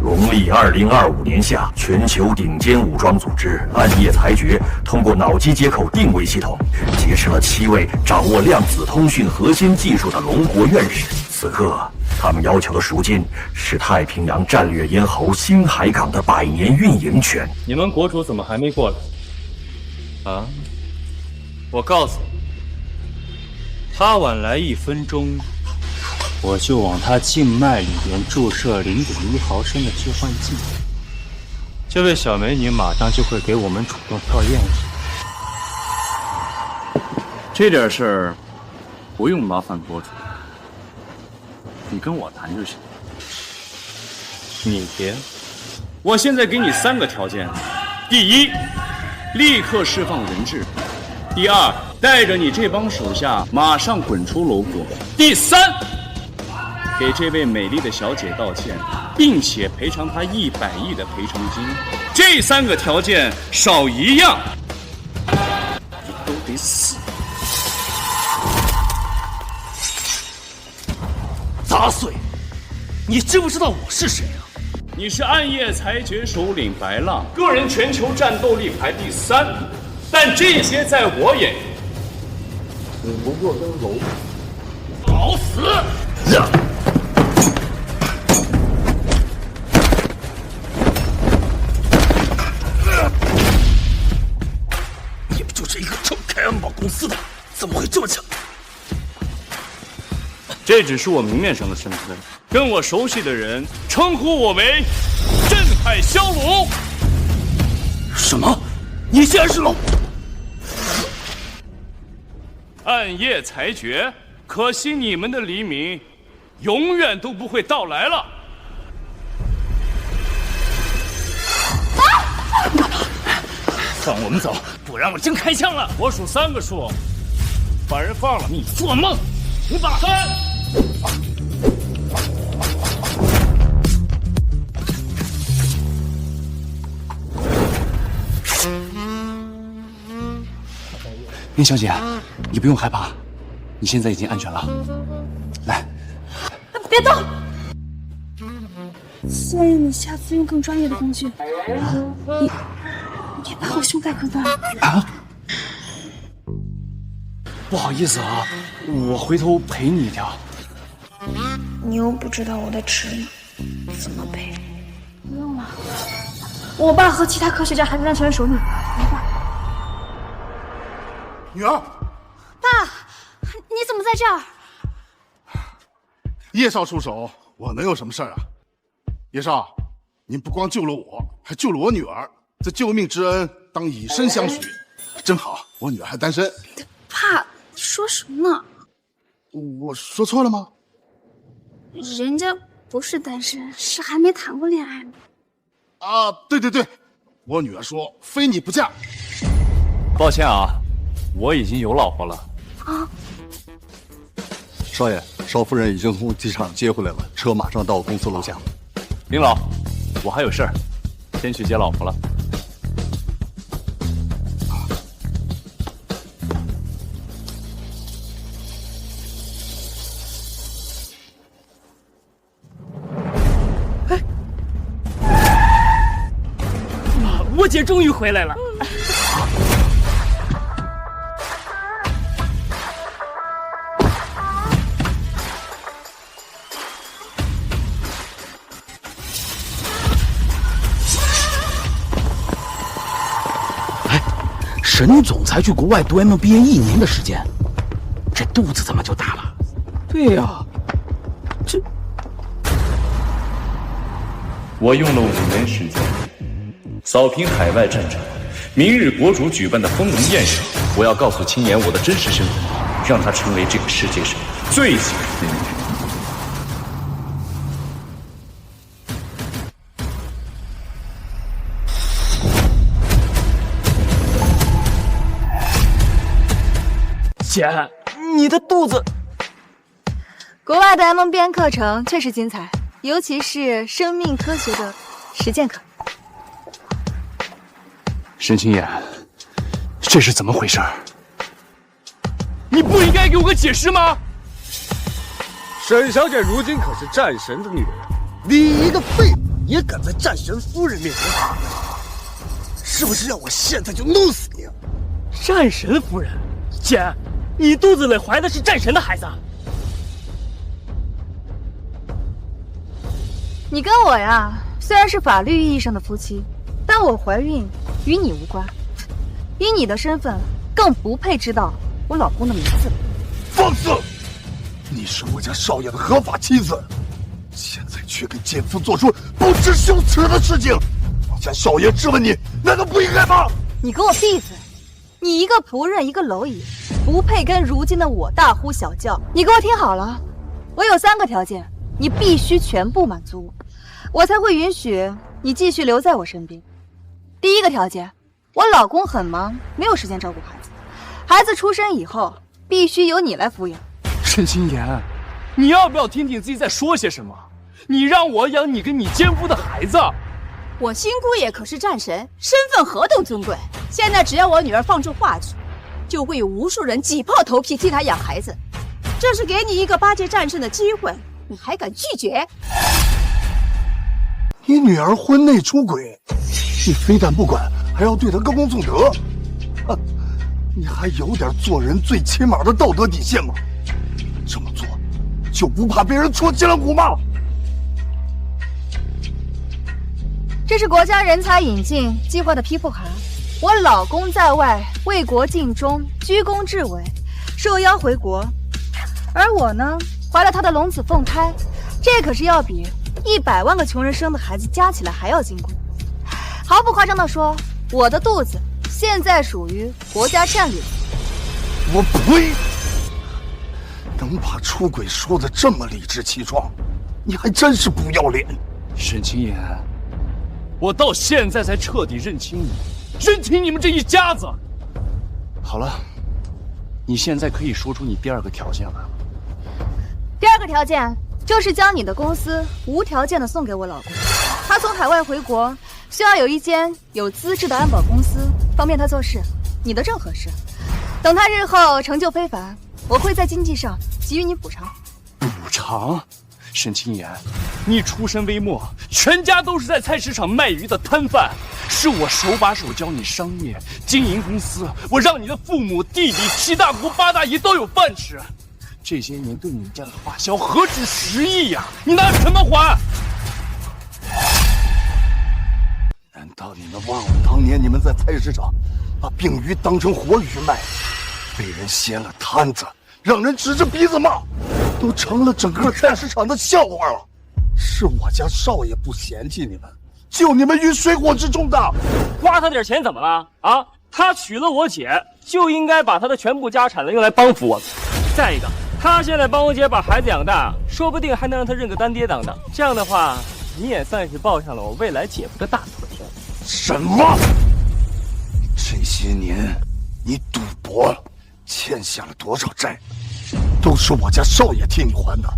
农历2025年夏，全球顶尖武装组织暗夜裁决通过脑机接口定位系统，劫持了7位掌握量子通讯核心技术的龙国院士。此刻，他们要求的赎金是太平洋战略咽喉新海港的100年运营权。你们国主怎么还没过来？啊！我告诉你，他晚来1分钟。 我就往他静脉里边注射0.1毫升的致幻剂，这位小美女马上就会给我们主动跳验。这点事儿不用麻烦国主，你跟我谈就行。你别，我现在给你3个条件：第一，立刻释放人质；第二，带着你这帮手下马上滚出楼国；第三。 给这位美丽的小姐道歉，并且赔偿她100亿的赔偿金。这3个条件少一样，你都得死。杂碎！你知不知道我是谁啊？你是暗夜裁决首领白浪，个人全球战斗力排第3，但这些在我眼里，只不过跟蝼蚁。找死！就是一个臭开安保公司的，怎么会这么强？这只是我明面上的身份，跟我熟悉的人称呼我为镇海骁龙。什么？你竟然是龙？暗夜裁决，可惜你们的黎明永远都不会到来了。放我们走，不然我真开枪了！我数3个数，把人放了。你做梦！你把3。林小姐，你不用害怕，你现在已经安全了。来，别动！建议你下次用更专业的工具。别把我胸盖割断啊！不好意思啊，我回头赔你一条。你又不知道我的尺码，怎么赔？不用了，我爸和其他科学家还在安全手里。没办。女儿，爸，你怎么在这儿？叶少出手，我能有什么事儿啊？叶少，您不光救了我，还救了我女儿。 这救命之恩，当以身相许，真好。我女儿还单身。爸，你说什么呢？我说错了吗？人家不是单身，是还没谈过恋爱呢。啊，对对对，我女儿说非你不嫁。抱歉啊，我已经有老婆了。啊！少爷，少夫人已经从机场接回来了，车马上到公司楼下。林老，我还有事儿，先去接老婆了。 我姐终于回来了。哎，沈总才去国外读 MBA 1年的时间，这肚子怎么就大了？对呀，这我用了5年时间。 扫平海外战场，明日国主举办的丰容宴上，我要告诉青年我的真实身份，让他成为这个世界上最喜欢的女人。姐，你的肚子……国外的 MBA 课程确实精彩，尤其是生命科学的实践课。 沈清言，这是怎么回事？你不应该给我个解释吗？沈小姐如今可是战神的女人，你一个废物，也敢在战神夫人面前喊话，是不是让我现在就弄死你？战神夫人，姐，你肚子里怀的是战神的孩子。你跟我呀，虽然是法律意义上的夫妻，但我怀孕与你无关。以你的身份，更不配知道我老公的名字。放肆！你是我家少爷的合法妻子，现在却给奸夫做出不知羞耻的事情，我家少爷质问你，难道不应该吗？你给我闭嘴！你一个仆人，一个蝼蚁，不配跟如今的我大呼小叫。你给我听好了，我有3个条件，你必须全部满足我才会允许你继续留在我身边。第一个条件，我老公很忙，没有时间照顾孩子，孩子出生以后必须由你来抚养。沈清言，你要不要听听自己在说些什么？你让我养你跟你奸夫的孩子？我新姑爷可是战神，身份何等尊贵。现在只要我女儿放出话去，就会有无数人挤破头皮替她养孩子。这是给你一个8阶战胜的机会，你还敢拒绝？你女儿婚内出轨，你非但不管，还要对她歌功颂德，你还有点做人最起码的道德底线吗？这么做就不怕别人戳脊梁骨吗？这是国家人才引进计划的批复函。我老公在外为国尽忠，居功至伟，受邀回国，而我呢，怀了他的龙子凤胎，这可是要比100万个穷人生的孩子加起来还要金贵。毫不夸张地说，我的肚子现在属于国家战略。我呸！能把出轨说得这么理直气壮，你还真是不要脸。沈清言，我到现在才彻底认清你，认清你们这一家子。好了，你现在可以说出你第2个条件了。第2个条件就是将你的公司无条件的送给我老公。他从海外回国，需要有一间有资质的安保公司，方便他做事，你的正合适。等他日后成就非凡，我会在经济上给予你补偿。补偿？沈清言，你出身微末，全家都是在菜市场卖鱼的摊贩，是我手把手教你商业经营公司，我让你的父母、弟弟、7大姑8大姨都有饭吃。这些年对你们家的花销何止10亿呀！你拿什么还？难道你们忘了当年你们在菜市场把病鱼当成活鱼卖，被人掀了摊子，让人指着鼻子骂，都成了整个菜市场的笑话了？是我家少爷不嫌弃你们，救你们于水火之中的。花他点钱怎么了啊？他娶了我姐，就应该把他的全部家产用来帮扶我们。再一个，他现在帮我姐把孩子养大，说不定还能让他认个干爹当当。这样的话，你也算是抱上了我未来姐夫的大腿了。什么？这些年你赌博欠下了多少债，都是我家少爷替你还的。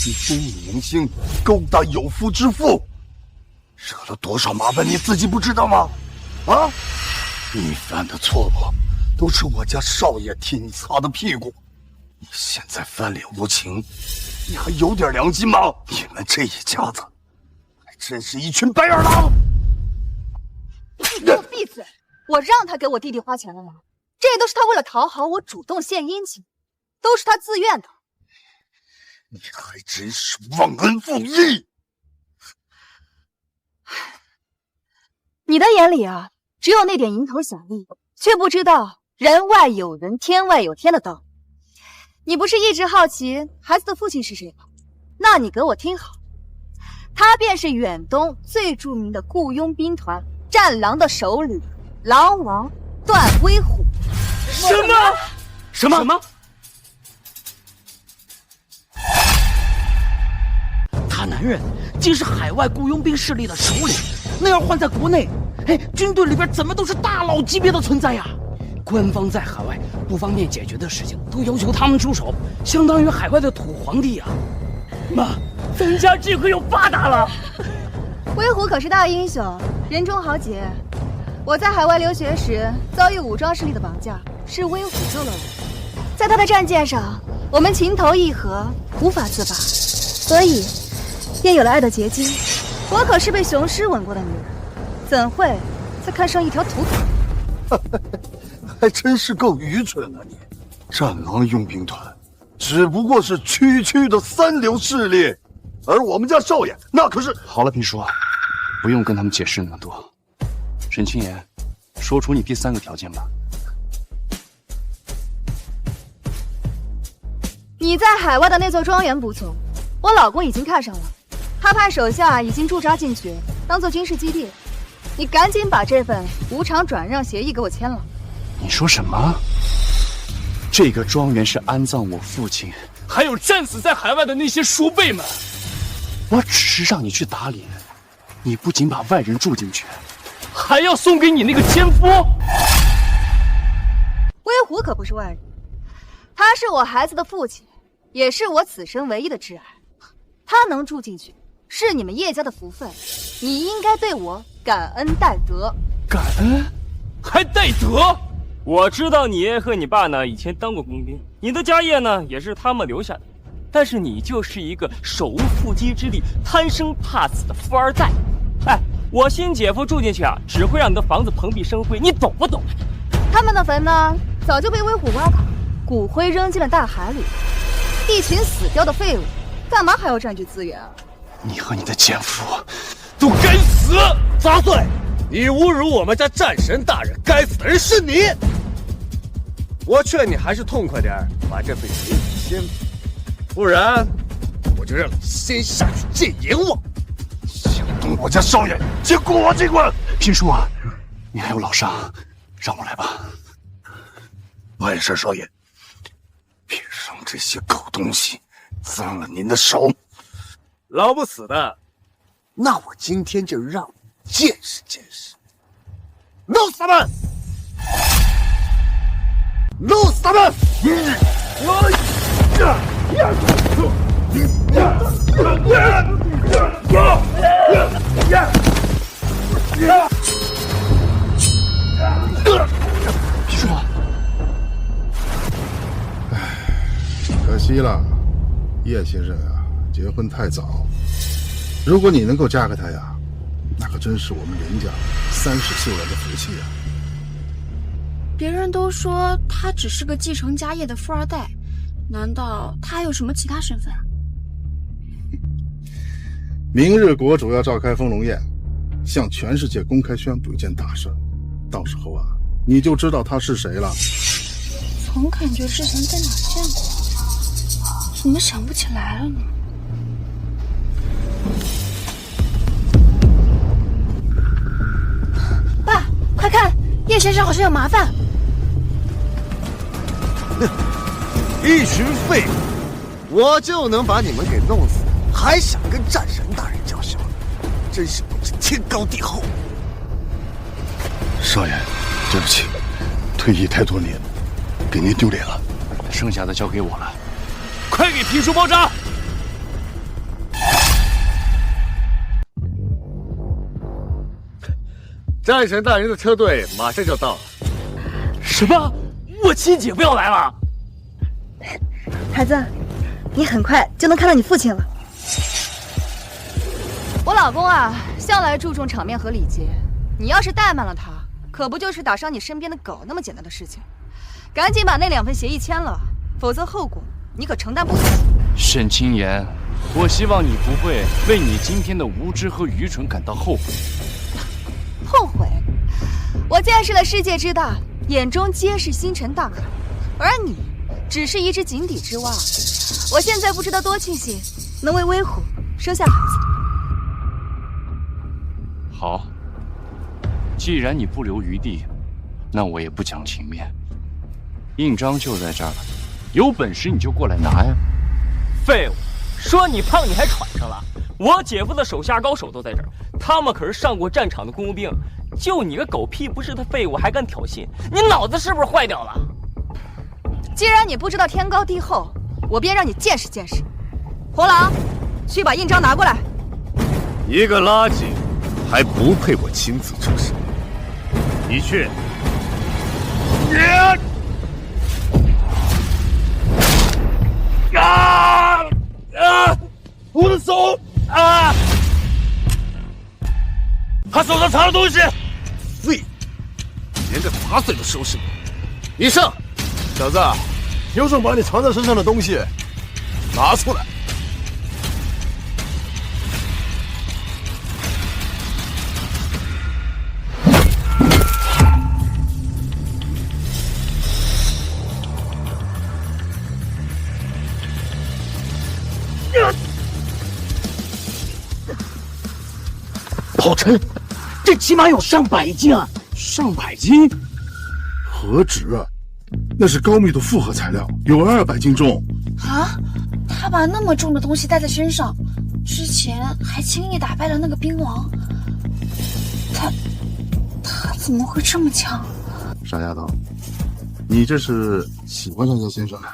你风雨明星，勾搭有夫之妇，惹了多少麻烦你自己不知道吗？啊！你犯的错误都是我家少爷替你擦的屁股，你现在翻脸无情，你还有点良心吗？你们这一家子还真是一群白眼狼！你给我闭嘴！我让他给我弟弟花钱了吗？这都是他为了讨好我主动献殷勤，都是他自愿的。你还真是忘恩负义！你的眼里啊，只有那点蝇头小利，却不知道人外有人，天外有天的道理。你不是一直好奇孩子的父亲是谁吗？那你给我听好，他便是远东最著名的雇佣兵团战狼的首领狼王段威虎。什么？他男人竟是海外雇佣兵势力的首领，那要换在国内，军队里边怎么都是大佬级别的存在呀？官方在海外不方便解决的事情，都要求他们出手，相当于海外的土皇帝呀！妈，咱家这回又发达了。威虎可是大英雄，人中豪杰。我在海外留学时遭遇武装势力的绑架，是威虎救了我。在他的战舰上，我们情投意合，无法自拔，所以便有了爱的结晶。我可是被雄狮吻过的女人，怎会再看上一条土狗？还真是够愚蠢啊你！战狼佣兵团只不过是区区的3流势力，而我们家少爷那可是……好了，评叔，不用跟他们解释那么多。沈清言，说出你第3个条件吧。你在海外的那座庄园不错，我老公已经看上了，他派手下已经驻扎进去，当做军事基地。你赶紧把这份无偿转让协议给我签了。你说什么？这个庄园是安葬我父亲，还有战死在海外的那些叔辈们。我只是让你去打理，你不仅把外人住进去，还要送给你那个奸夫。威虎可不是外人，他是我孩子的父亲，也是我此生唯一的挚爱。他能住进去，是你们叶家的福分，你应该对我感恩戴德。感恩？还戴德？我知道你爷和你爸呢以前当过工兵，你的家业呢也是他们留下的，但是你就是一个手无缚鸡之力、贪生怕死的富二代。哎，我新姐夫住进去啊，只会让你的房子蓬荜生辉，你懂不懂？他们的坟呢，早就被威虎挖坎，骨灰扔进了大海里，一群死掉的废物，干嘛还要占据资源啊？你和你的奸夫都该死！杂碎！你侮辱我们家战神大人，该死的人是你！我劝你还是痛快点，把这份协议签了，不然我就让你先下去见阎王！想动我家少爷，就滚我这滚！评叔啊，你还有老伤，让我来吧。万事少爷，别让这些狗东西脏了您的手。老不死的，那我今天就让你见识见识。弄死他们！弄死他们！评叔，可惜了，叶先生啊，结婚太早。如果你能够嫁给他呀，那可真是我们林家30秀人的福气啊！别人都说他只是个继承家业的富二代，难道他还有什么其他身份啊？明日国主要召开丰龙宴，向全世界公开宣布一件大事，到时候啊，你就知道他是谁了。总感觉之前在哪儿见过，怎么想不起来了呢？爸，快看，叶先生好像有麻烦。一群废物，我就能把你们给弄死，还想跟战神大人叫嚣，真是不知天高地厚。少爷，对不起，退役太多年，给您丢脸了。剩下的交给我了。快给评叔包扎！战神大人的车队马上就到了。什么？我亲姐夫要来了？孩子，你很快就能看到你父亲了。我老公啊，向来注重场面和礼节，你要是怠慢了他，可不就是打伤你身边的狗那么简单的事情。赶紧把那2份协议签了，否则后果你可承担不起。沈清言，我希望你不会为你今天的无知和愚蠢感到后悔。后悔？我见识了世界之大，眼中皆是星辰大海，而你只是一只井底之蛙。我现在不知道多庆幸能为威虎生下孩子。好，既然你不留余地，那我也不讲情面。印章就在这儿了，有本事你就过来拿呀！废物，说你胖你还喘上了？我姐夫的手下高手都在这儿，他们可是上过战场的工兵。就你个狗屁不是的废物还敢挑衅，你脑子是不是坏掉了？既然你不知道天高地厚，我便让你见识见识。红狼，去把印章拿过来。一个垃圾，还不配我亲自出手。你去。我的手啊！他手上藏了东西。喂，连个杂碎都收拾不了。你上，小子，有种把你藏在身上的东西拿出来。好沉，这起码有上百斤啊！上百斤？何止？那是高密度复合材料，有200斤重。啊！他把那么重的东西带在身上，之前还轻易打败了那个兵王。他怎么会这么强？傻丫头，你这是喜欢上萧先生了？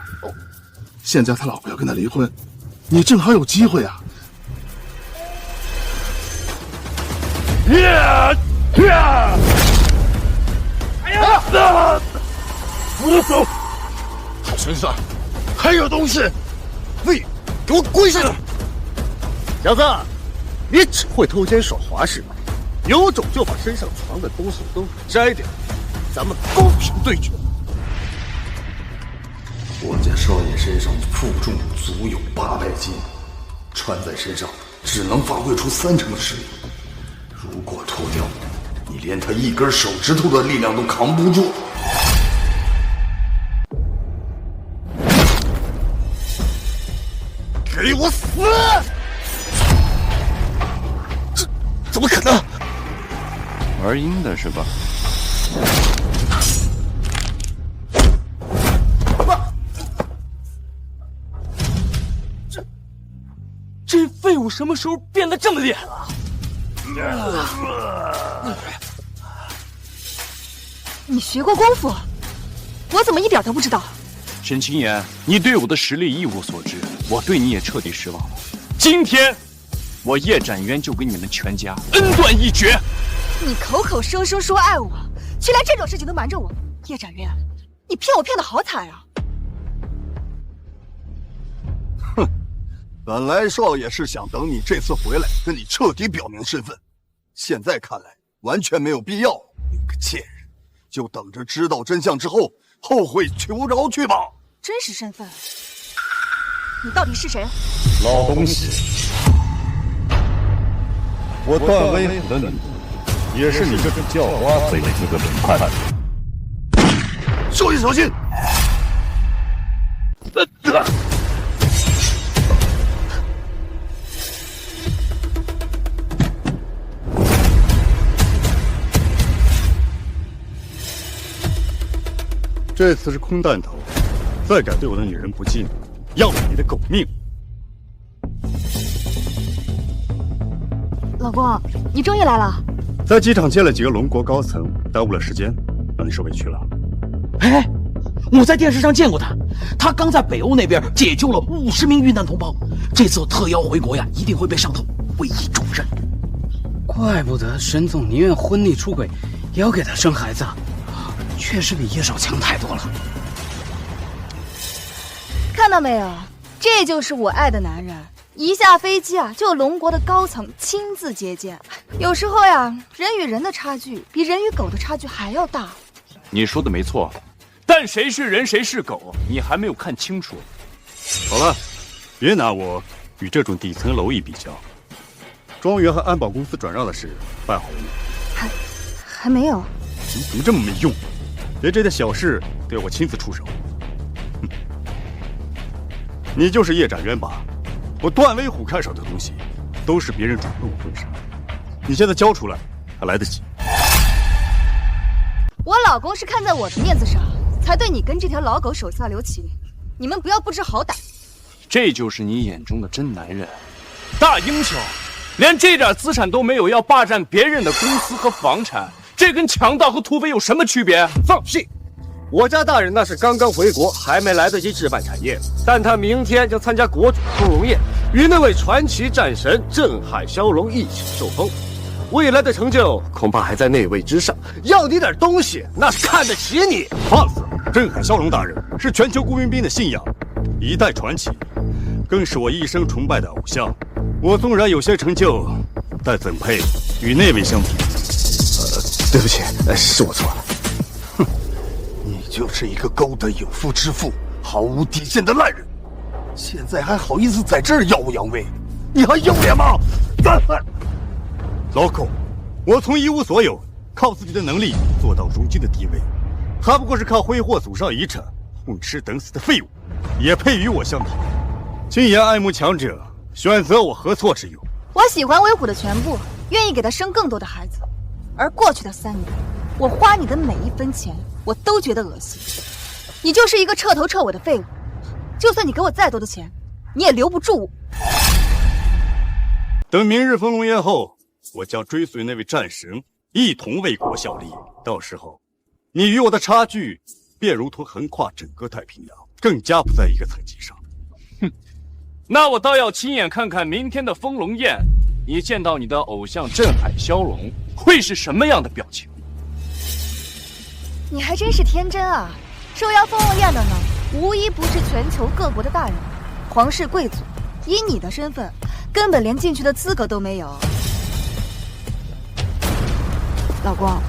现在他老婆要跟他离婚，你正好有机会啊！哎呀！我的手，他身上还有东西！喂，给我跪下！小子，你只会偷奸耍滑是吗？有种就把身上藏的东西都摘掉，咱们公平对决。我家少爷身上负重足有800斤，穿在身上只能发挥出30%的实力。如果脱掉，你连他一根手指头的力量都扛不住。给我死！这怎么可能？玩阴的是吧？这废物什么时候变得这么厉害了？你学过功夫？我怎么一点都不知道？沈清言，你对我的实力一无所知，我对你也彻底失望了。今天，我叶展渊就跟你们全家恩断义绝。你口口声声说爱我，却连这种事情都瞒着我，叶展渊，你骗我骗得好惨啊！哼，本来少爷是想等你这次回来，跟你彻底表明身份，现在看来完全没有必要。你个贱人，就等着知道真相之后后悔求饶去吧。真实身份？你到底是谁？老东西，我段威虎的女，也是你这只叫花贼的资格审判。少爷小心！这次是空弹头，再敢对我的女人不敬，要了你的狗命！老公，你终于来了。在机场见了几个龙国高层，耽误了时间，让你受委屈了。哎，我在电视上见过他，他刚在北欧那边解救了50名遇难同胞，这次特邀回国呀，一定会被上头委以重任。怪不得沈总宁愿婚内出轨，也要给他生孩子啊！确实比叶少强太多了。看到没有，这就是我爱的男人。一下飞机啊，就有龙国的高层亲自接见。有时候呀，人与人的差距比人与狗的差距还要大。你说的没错，但谁是人谁是狗，你还没有看清楚。好了，别拿我与这种底层蝼蚁比较。庄园和安保公司转让的事办好了没？还没有。你怎么这么没用？连这点小事都要我亲自出手。你就是叶展渊吧？我段威虎看上的东西，都是别人主动奉上。你现在交出来，还来得及。我老公是看在我的面子上，才对你跟这条老狗手下留情。你们不要不知好歹。这就是你眼中的真男人，大英雄，连这点资产都没有，要霸占别人的公司和房产。这跟强盗和土匪有什么区别？放屁！我家大人那是刚刚回国，还没来得及置办产业，但他明天将参加国主丰容宴，与那位传奇战神镇海骁龙一起受封。未来的成就恐怕还在那位之上。要你点东西，那是看得起你。放肆！镇海骁龙大人是全球雇佣兵的信仰，一代传奇，更是我一生崇拜的偶像。我纵然有些成就，但怎配与那位相提并对不起，是我错了。哼，你就是一个勾搭有妇之妇、毫无底线的烂人，现在还好意思在这儿耀武扬威，你还要脸吗？老狗，我从一无所有，靠自己的能力做到如今的地位，他不过是靠挥霍祖上遗产混吃等死的废物，也配与我相比。今言爱慕强者，选择我何错之有？我喜欢威虎的全部，愿意给他生更多的孩子。而过去的3年，我花你的每一分钱，我都觉得恶心。你就是一个彻头彻尾的废物，就算你给我再多的钱，你也留不住我。等明日封龙宴后，我将追随那位战神一同为国效力。到时候，你与我的差距便如同横跨整个太平洋，更加不在一个层级上。哼，那我倒要亲眼看看明天的封龙宴，你见到你的偶像镇海骁龙会是什么样的表情？你还真是天真啊！受邀封龙宴的呢，无一不是全球各国的大人、皇室贵族。以你的身份，根本连进去的资格都没有。老公，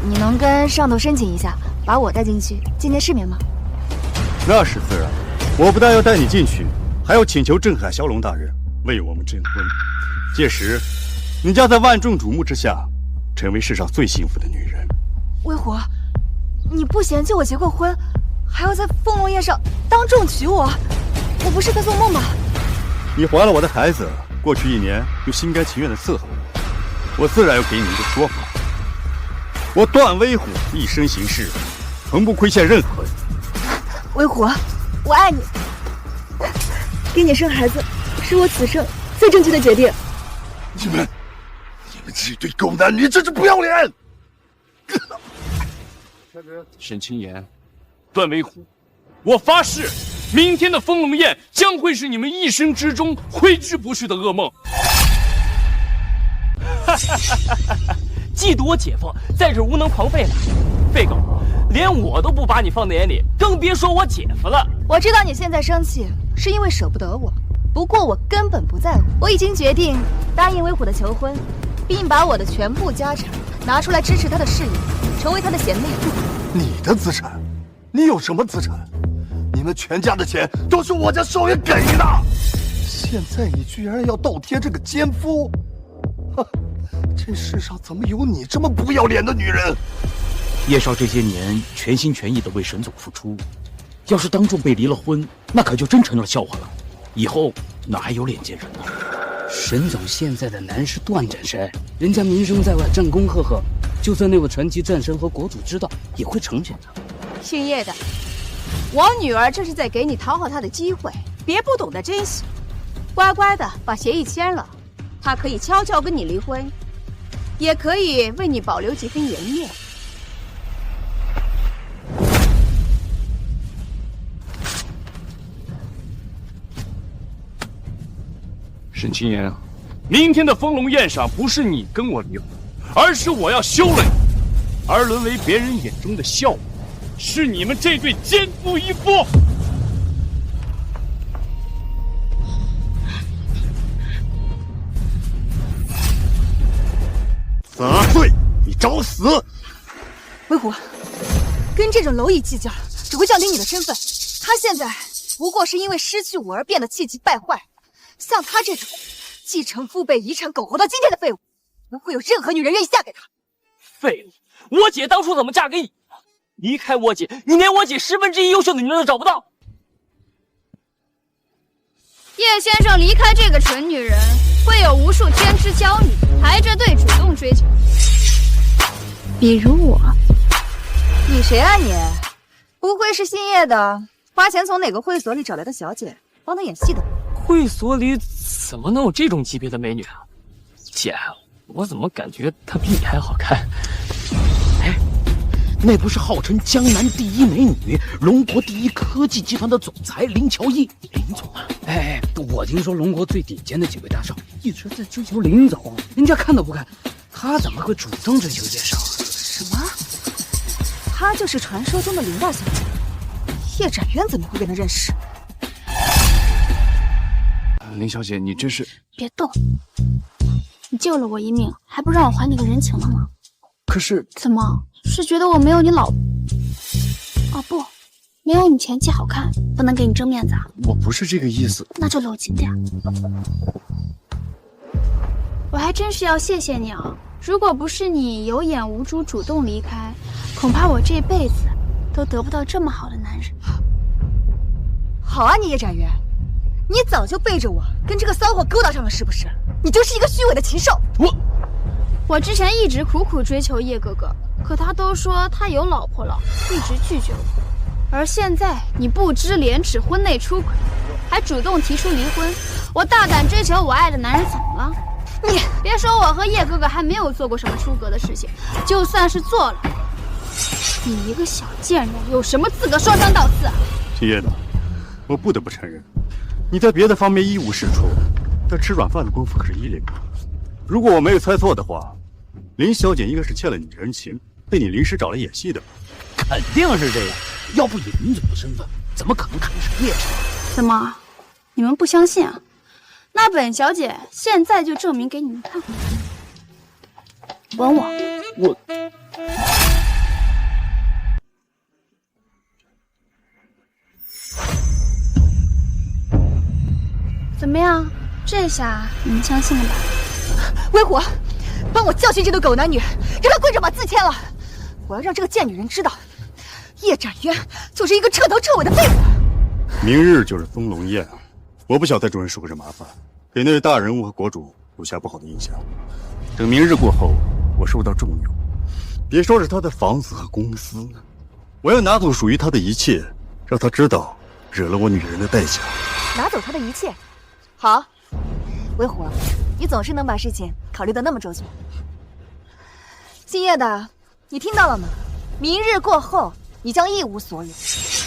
你能跟上头申请一下，把我带进去见见世面吗？那是自然，我不但要带你进去，还要请求镇海骁龙大人为我们证婚。届时，你将在万众瞩目之下，成为世上最幸福的女人。威虎，你不嫌弃我结过婚，还要在封龙宴上当众娶我？我不是在做梦吧？你怀了我的孩子，过去1年又心甘情愿地伺候我自然要给你一个说法。我段威虎一生行事，从不亏欠任何人。威虎，我爱你，给你生孩子是我此生最正确的决定。你们这对狗男女真是不要脸！沈清言，段威虎，我发誓，明天的封龙宴将会是你们一生之中挥之不去的噩梦。嫉妒我姐夫在这无能狂吠呢，废狗，连我都不把你放在眼里，更别说我姐夫了。我知道你现在生气是因为舍不得我，不过我根本不在乎。我已经决定答应威虎的求婚，并把我的全部家产拿出来支持他的事业，成为他的贤内助。你的资产？你有什么资产？你们全家的钱都是我家少爷给的，现在你居然要倒贴这个奸夫！这世上怎么有你这么不要脸的女人？叶少这些年全心全意地为沈总付出，要是当众被离了婚，那可就真成了笑话了。以后哪还有脸见人呢？沈总现在的男是段战神，人家名声在外，战功赫赫，就算那位传奇战神和国主知道，也会成全他。姓叶的，我女儿这是在给你讨好她的机会，别不懂得珍惜，乖乖的把协议签了，她可以悄悄跟你离婚，也可以为你保留几分颜面。沈清言，明天的封龙宴上不是你跟我离婚，而是我要休了你，而沦为别人眼中的笑话，是你们这对奸夫淫妇。杂碎，你找死！威虎，跟这种蝼蚁计较，只会降低你的身份。他现在不过是因为失去我而变得气急败坏。像他这种继承父辈遗产苟活到今天的废物，不会有任何女人愿意嫁给他。废物！我姐当初怎么嫁给你？离开我姐，你连我姐1/10优秀的女人都找不到。叶先生离开这个蠢女人，会有无数天之娇女排着队主动追求，比如我。你谁啊你？不会是姓叶的花钱从哪个会所里找来的小姐，帮他演戏的？会所里怎么能有这种级别的美女啊？姐，我怎么感觉她比你还好看？哎，那不是号称江南第一美女、龙国第一科技集团的总裁林乔伊，林总啊！哎，我听说龙国最顶尖的几位大少一直在追求林总，人家看都不看，他怎么会主动追求叶少？什么？她就是传说中的林大小姐？叶展渊怎么会跟她认识？林小姐，你这是……别动！你救了我一命，还不让我还你个人情了吗？可是怎么是觉得我没有你老婆？哦不，没有你前妻好看，不能给你争面子啊？我不是这个意思。那就搂紧点。我还真是要谢谢你啊！如果不是你有眼无珠主动离开，恐怕我这辈子都得不到这么好的男人。好啊，你叶展元，你早就背着我跟这个骚货勾搭上了，是不是？你就是一个虚伪的禽兽！我之前一直苦苦追求叶哥哥，可他都说他有老婆了，一直拒绝我。而现在你不知廉耻，婚内出轨，还主动提出离婚，我大胆追求我爱的男人，怎么了？你别说我和叶哥哥还没有做过什么出格的事情，就算是做了，你一个小贱人有什么资格说三道四啊？秦叶的，我不得不承认，你在别的方面一无是处，但吃软饭的功夫可是一流。如果我没有猜错的话，林小姐应该是欠了你人情，被你临时找来演戏的。肯定是这样，要不以林总的身份，怎么可能看的是叶展？怎么，你们不相信啊？那本小姐现在就证明给你们看。吻我。我。怎么样？这下你们相信了吧？微虎，帮我教训这对狗男女，让他跪着把字签了。我要让这个贱女人知道，叶展渊就是一个彻头彻尾的废物。明日就是丰隆宴，我不想再主任受这麻烦，给那位大人物和国主留下不好的印象。等明日过后，我受到重用，别说是他的房子和公司，我要拿走属于他的一切，让他知道惹了我女人的代价。拿走他的一切，好，微虎，你总是能把事情考虑得那么周全。姓叶的，你听到了吗？明日过后，你将一无所有。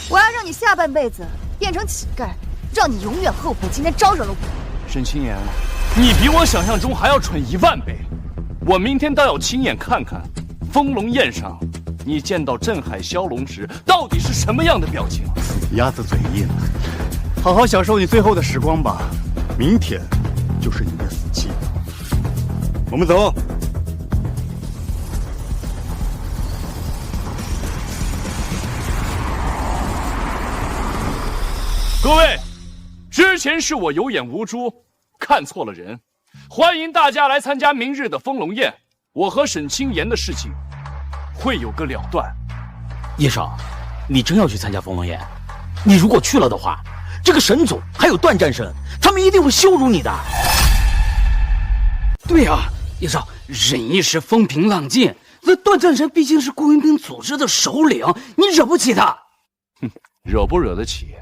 我要让你下半辈子变成乞丐，让你永远后悔今天招惹了我。沈清言，你比我想象中还要蠢10000倍。我明天倒要亲眼看看，丰隆宴上你见到镇海骁龙时到底是什么样的表情。鸭子嘴硬，好好享受你最后的时光吧。明天就是你的死期。我们走。各位，之前是我有眼无珠，看错了人。欢迎大家来参加明日的丰隆宴，我和沈清言的事情会有个了断。叶少，你真要去参加丰隆宴？你如果去了的话，这个沈总还有段战神，他们一定会羞辱你的。对啊，叶少，忍一时风平浪静。那段战神毕竟是雇佣兵组织的首领，你惹不起他。哼，惹不惹得起，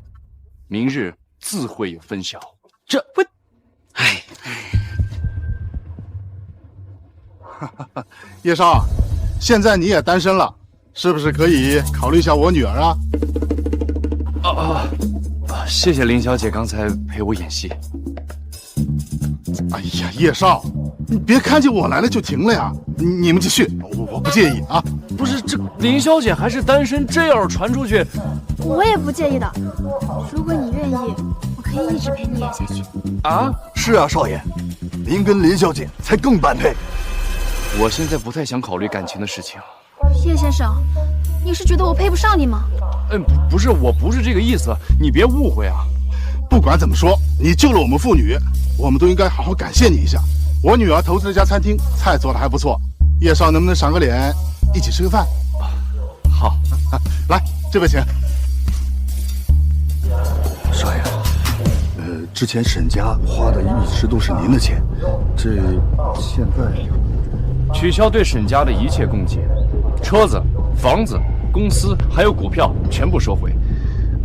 明日自会有分晓。这不，哎，叶少，现在你也单身了，是不是可以考虑一下我女儿啊？谢谢林小姐刚才陪我演戏。哎呀，叶少，你别看见我来了就停了呀！你们继续，我不介意啊。不是，这林小姐还是单身，这要是传出去，我也不介意的。如果你愿意，我可以一直陪你演下去。啊？是啊，少爷，您跟林小姐才更般配。我现在不太想考虑感情的事情。叶先生，你是觉得我配不上你吗？不是，我不是这个意思，你别误会啊。不管怎么说，你救了我们父女，我们都应该好好感谢你一下。我女儿投资这家餐厅，菜做的还不错。叶少能不能赏个脸，一起吃个饭？好，来，这边请。少爷，之前沈家花的一直都是您的钱，这现在取消对沈家的一切供给，车子、房子、公司还有股票全部收回，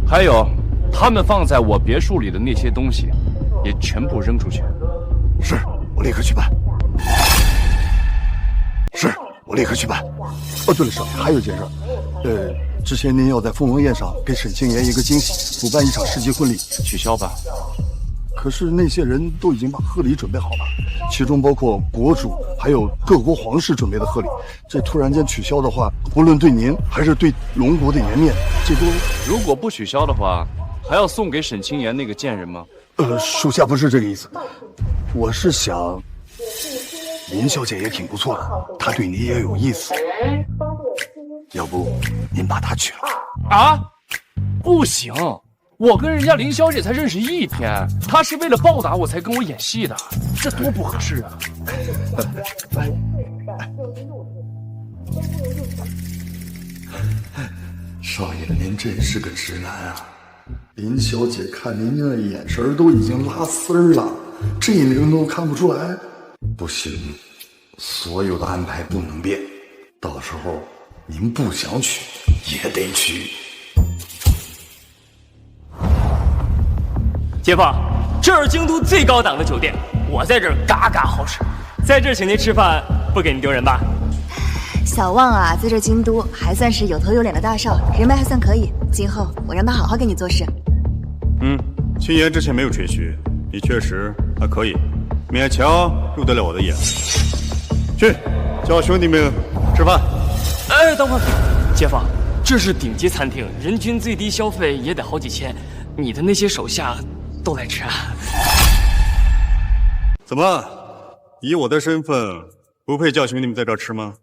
还有他们放在我别墅里的那些东西，也全部扔出去。是，我立刻去办。是，我立刻去办。哦，对了，少爷，还有一件事，之前您要在丰隆宴上给沈清言一个惊喜，补办一场世纪婚礼，取消吧。可是那些人都已经把贺礼准备好了，其中包括国主还有各国皇室准备的贺礼。这突然间取消的话，无论对您还是对龙国的颜面，这都……如果不取消的话，还要送给沈清言那个贱人吗？属下不是这个意思，我是想林小姐也挺不错的，她对你也有意思，要不您把她娶了？啊，不行，我跟人家林小姐才认识1天，她是为了报答我才跟我演戏的，这多不合适啊！少爷，您真是个直男啊！林小姐看您那眼神都已经拉丝儿了，这您都看不出来？不行，所有的安排不能变，到时候您不想娶也得娶。姐夫，这是京都最高档的酒店，我在这儿嘎嘎好使，在这儿请您吃饭不给您丢人吧？小旺啊，在这京都还算是有头有脸的大少，人脉还算可以。今后我让他好好给你做事。青岩之前没有吹嘘，你确实还可以，勉强入得了我的眼。去，叫兄弟们吃饭。哎，等会儿，姐夫，这是顶级餐厅，人均最低消费也得好几千，你的那些手下都来吃啊？怎么，以我的身份，不配叫兄弟们在这儿吃吗？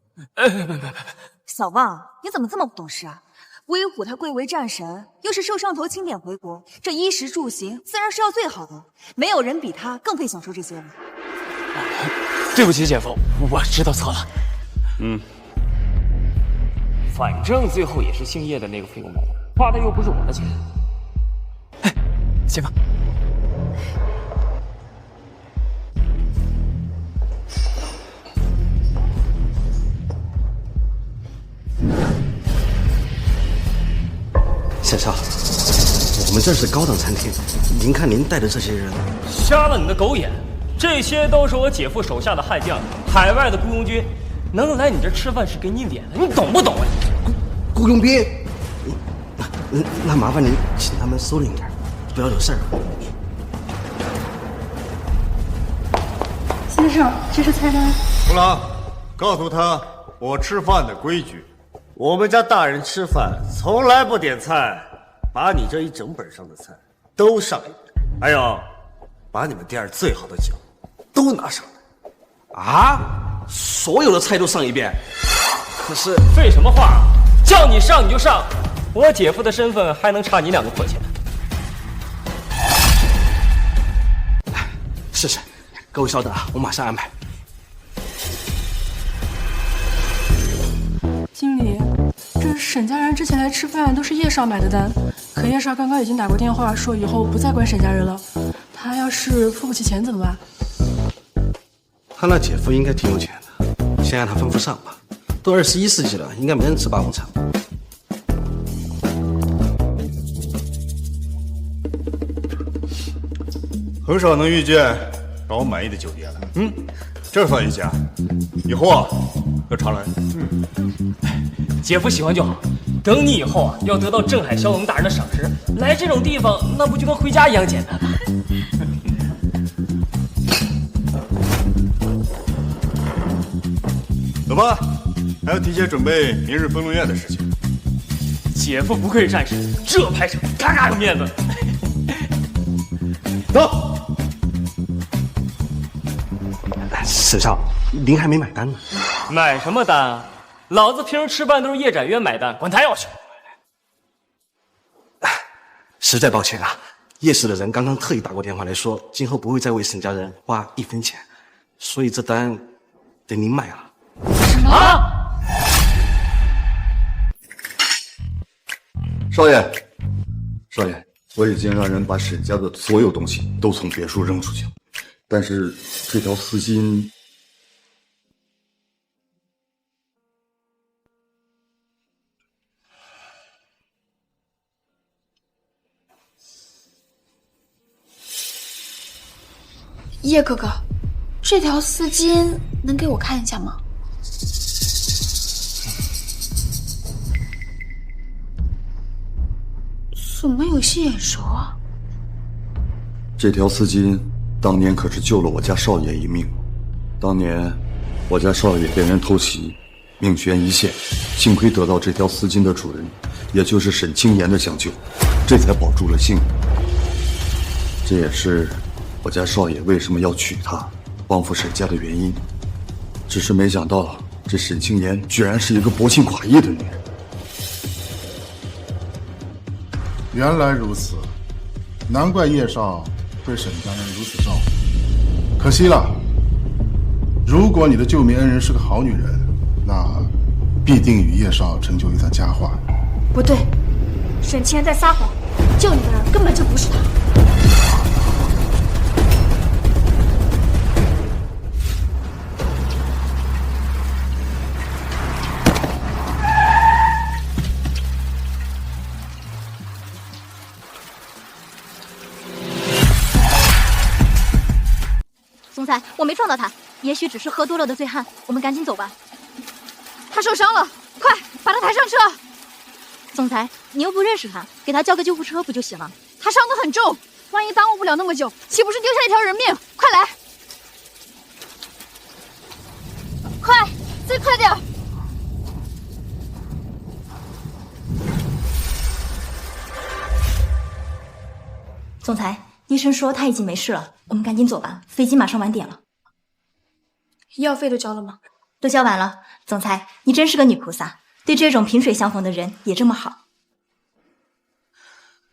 小旺，你怎么这么不懂事啊？威虎他贵为战神，又是受上头钦点回国，这衣食住行自然是要最好的，没有人比他更配享受这些了。对不起，姐夫，我知道错了。反正最后也是姓叶的那个废物买的，花的又不是我的钱。哎，姐夫。小少，我们这是高档餐厅，您看您带的这些人，瞎了你的狗眼！这些都是我姐夫手下的悍将，海外的雇佣军，能来你这吃饭是给你脸的，你懂不懂啊？雇佣兵，那麻烦您请他们收敛点，不要惹事儿。先生，这是菜单。胡狼，告诉他我吃饭的规矩。我们家大人吃饭从来不点菜，把你这一整本上的菜都上一遍，还有把你们店最好的酒都拿上来。啊？所有的菜都上一遍？可是废什么话？叫你上你就上，我姐夫的身份还能差你2个破钱？是，各位稍等啊，我马上安排。经理，这沈家人之前来吃饭都是叶少买的单，可叶少刚刚已经打过电话说以后不再管沈家人了，他要是付不起钱怎么办？他那姐夫应该挺有钱的，先让他吩咐上吧。都21世纪了，应该没人吃霸王餐。很少能遇见让我满意的酒店了。这算一家，以后啊要常来。姐夫喜欢就好，等你以后啊要得到镇海骁龙大人的赏识，来这种地方那不就跟回家一样简单吗？走吧，还要提前准备明日丰龙宴的事情。姐夫不愧是战士，这排场嘎嘎有面子。走。沈少，您还没买单呢。买什么单啊？老子平时吃饭都是叶展渊买单，管他要求。实在抱歉啊，叶氏的人刚刚特意打过电话来说，今后不会再为沈家人花1分钱，所以这单得您买了。什么？少爷，我已经让人把沈家的所有东西都从别墅扔出去了，但是这条丝巾。叶哥哥，这条丝巾能给我看一下吗？怎么有些眼熟啊？这条丝巾当年可是救了我家少爷一命。当年我家少爷被人偷袭，命悬一线，幸亏得到这条丝巾的主人，也就是沈清言的相救，这才保住了性命。这也是我家少爷为什么要娶她，帮扶沈家的原因。只是没想到这沈清言居然是一个薄情寡义的女人。原来如此，难怪叶少对沈家人如此照顾。可惜了，如果你的救命恩人是个好女人，那必定与叶少成就一段佳话。不对，沈清言在撒谎，救你的人根本就不是他。总裁，我没撞到他，也许只是喝多了的醉汉。我们赶紧走吧。他受伤了，快把他抬上车。总裁，你又不认识他，给他叫个救护车不就行了？他伤得很重，万一耽误不了那么久，岂不是丢下一条人命？快来！快，再快点！总裁，医生说他已经没事了，我们赶紧走吧，飞机马上晚点了。医药费都交了吗？都交完了。总裁，你真是个女菩萨，对这种萍水相逢的人也这么好。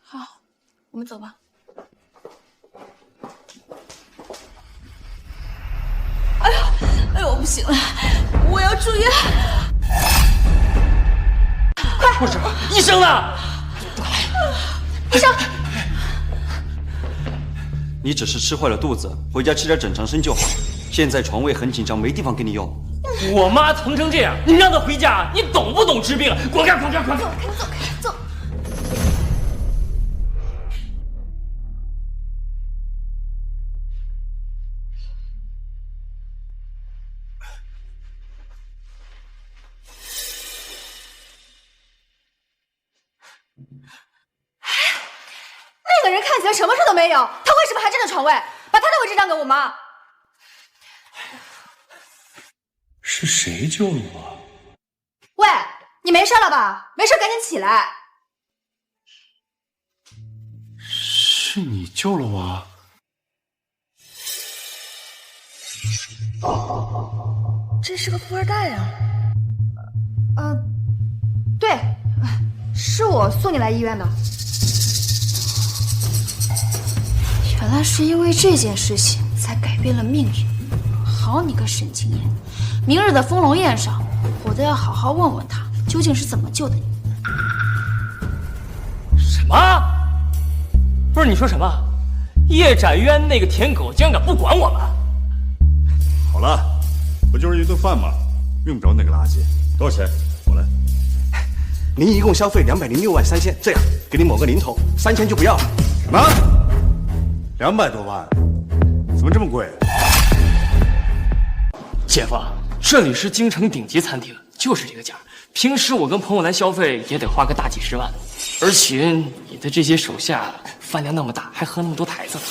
好，我们走吧。哎呦，不行了，我要住院！快，护士，医生呢？医生，你只是吃坏了肚子，回家吃点整肠参就好。现在床位很紧张，没地方给你用。我妈疼成这样，你让她回家，你懂不懂治病？滚开，滚开，滚开！走。那个人看起来什么事都没有，他为什么还占着床位？把他的位置让给我妈。是谁救了我？喂，你没事了吧？没事赶紧起来。是你救了我？这是个富二代啊！对，是我送你来医院的。原来是因为这件事情才改变了命运。好你个沈清言，明日的丰隆宴上，我都要好好问问他究竟是怎么救的你。什么？不是你说什么？叶展渊那个舔狗竟然敢不管我们？好了，不就是一顿饭吗？用不着那个垃圾。多少钱？我来。您一共消费206万3000，这样给你抹个零头，3000就不要了。什么？200多万？怎么这么贵？姐夫，这里是京城顶级餐厅，就是这个价。平时我跟朋友来消费也得花个大几十万，而且你的这些手下饭量那么大，还喝那么多台子呢。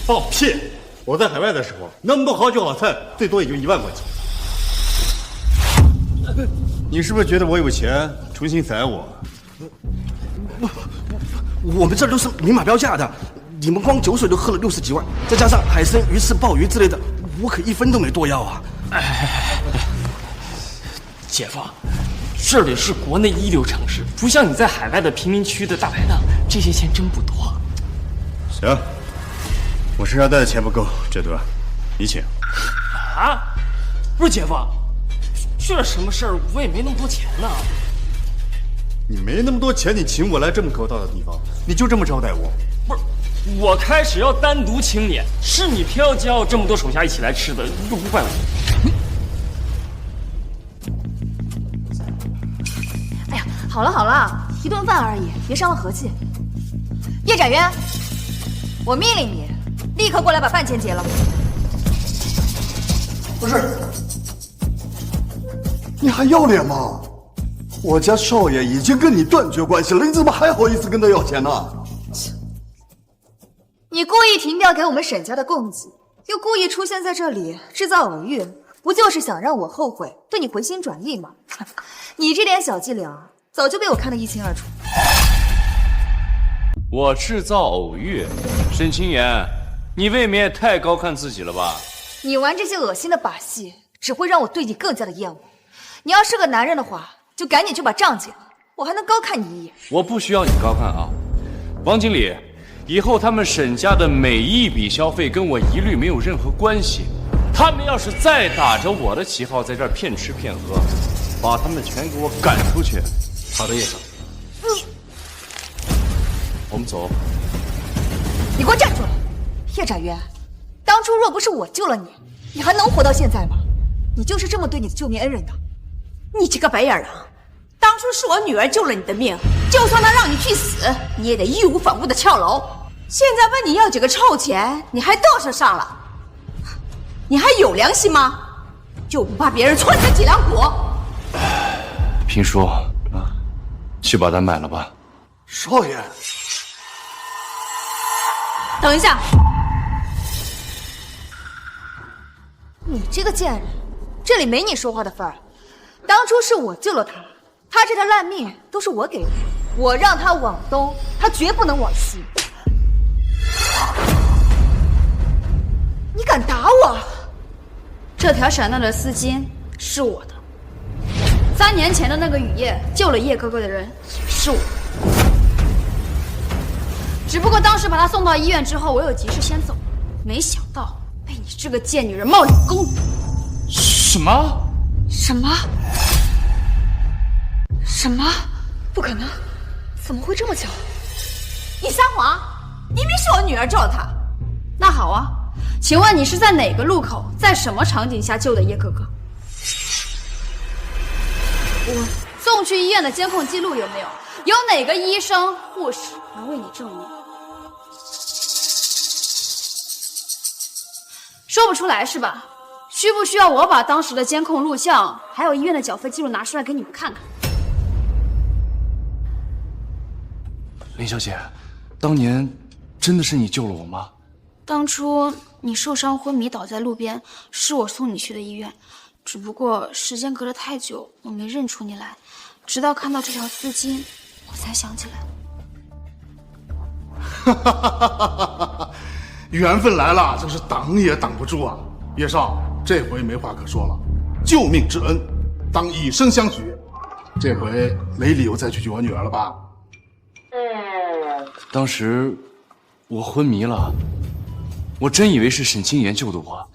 放屁！我在海外的时候，那么多好酒好菜，最多也就1万块钱。你是不是觉得我有钱，重新宰我？我们这都是明码标价的，你们光酒水都喝了60几万，再加上海参、鱼翅、鲍鱼之类的，我可1分都没多要啊！姐夫，这里是国内一流城市，不像你在海外的贫民区的大排档，这些钱真不多。行，我身上带的钱不够，这顿你请。啊？不是姐夫，这什么事儿？我也没那么多钱呢。你没那么多钱，你请我来这么可靠的地方，你就这么招待我？不是，我开始要单独清点，是你偏要叫这么多手下一起来吃的，又不怪我。哎呀，好了好了，一顿饭而已，别伤了和气。叶展渊，我命令你立刻过来把饭钱结了。不是，你还要脸吗？我家少爷已经跟你断绝关系了，你怎么还好意思跟他要钱呢？你故意停掉给我们沈家的供给，又故意出现在这里制造偶遇，不就是想让我后悔，对你回心转意吗？你这点小伎俩，早就被我看得一清二楚。我制造偶遇，沈清言，你未免也太高看自己了吧？你玩这些恶心的把戏，只会让我对你更加的厌恶。你要是个男人的话，就赶紧去把账结了，我还能高看你一眼。我不需要你高看啊，王经理，以后他们沈家的每一笔消费跟我一律没有任何关系。他们要是再打着我的旗号在这儿骗吃骗喝，把他们全给我赶出去。好的，叶少。我们走。你给我站住！叶展元，当初若不是我救了你，你还能活到现在吗？你就是这么对你的救命恩人的？你这个白眼狼！当初是我女儿救了你的命，就算她让你去死，你也得义无反顾的跳楼。现在问你要几个臭钱，你还嘚瑟上了？你还有良心吗？就不怕别人戳你的脊梁骨？评叔啊，去把单买了吧。少爷，等一下，你这个贱人，这里没你说话的份儿。当初是我救了他，他这条烂命都是我给的，我让他往东，他绝不能往西。你敢打我？这条闪亮的丝巾是我的。3年前的那个雨夜救了叶哥哥的人也是我。只不过当时把他送到医院之后，我有急事先走，没想到被你这个贱女人冒领攻。什么？什么？什么？不可能！怎么会这么巧？你撒谎！明明是我女儿救了他。那好啊，请问你是在哪个路口，在什么场景下救的叶哥哥？我送去医院的监控记录有没有？有哪个医生、护士能为你证明？说不出来是吧？需不需要我把当时的监控录像，还有医院的缴费记录拿出来给你们看看？林小姐，当年真的是你救了我吗？当初你受伤昏迷倒在路边，是我送你去的医院，只不过时间隔得太久，我没认出你来，直到看到这条丝巾，我才想起来。缘分来了，真是挡也挡不住啊！叶少，这回没话可说了，救命之恩，当以身相许。这回没理由再去救我女儿了吧？当时我昏迷了，我真以为是沈清言救的我，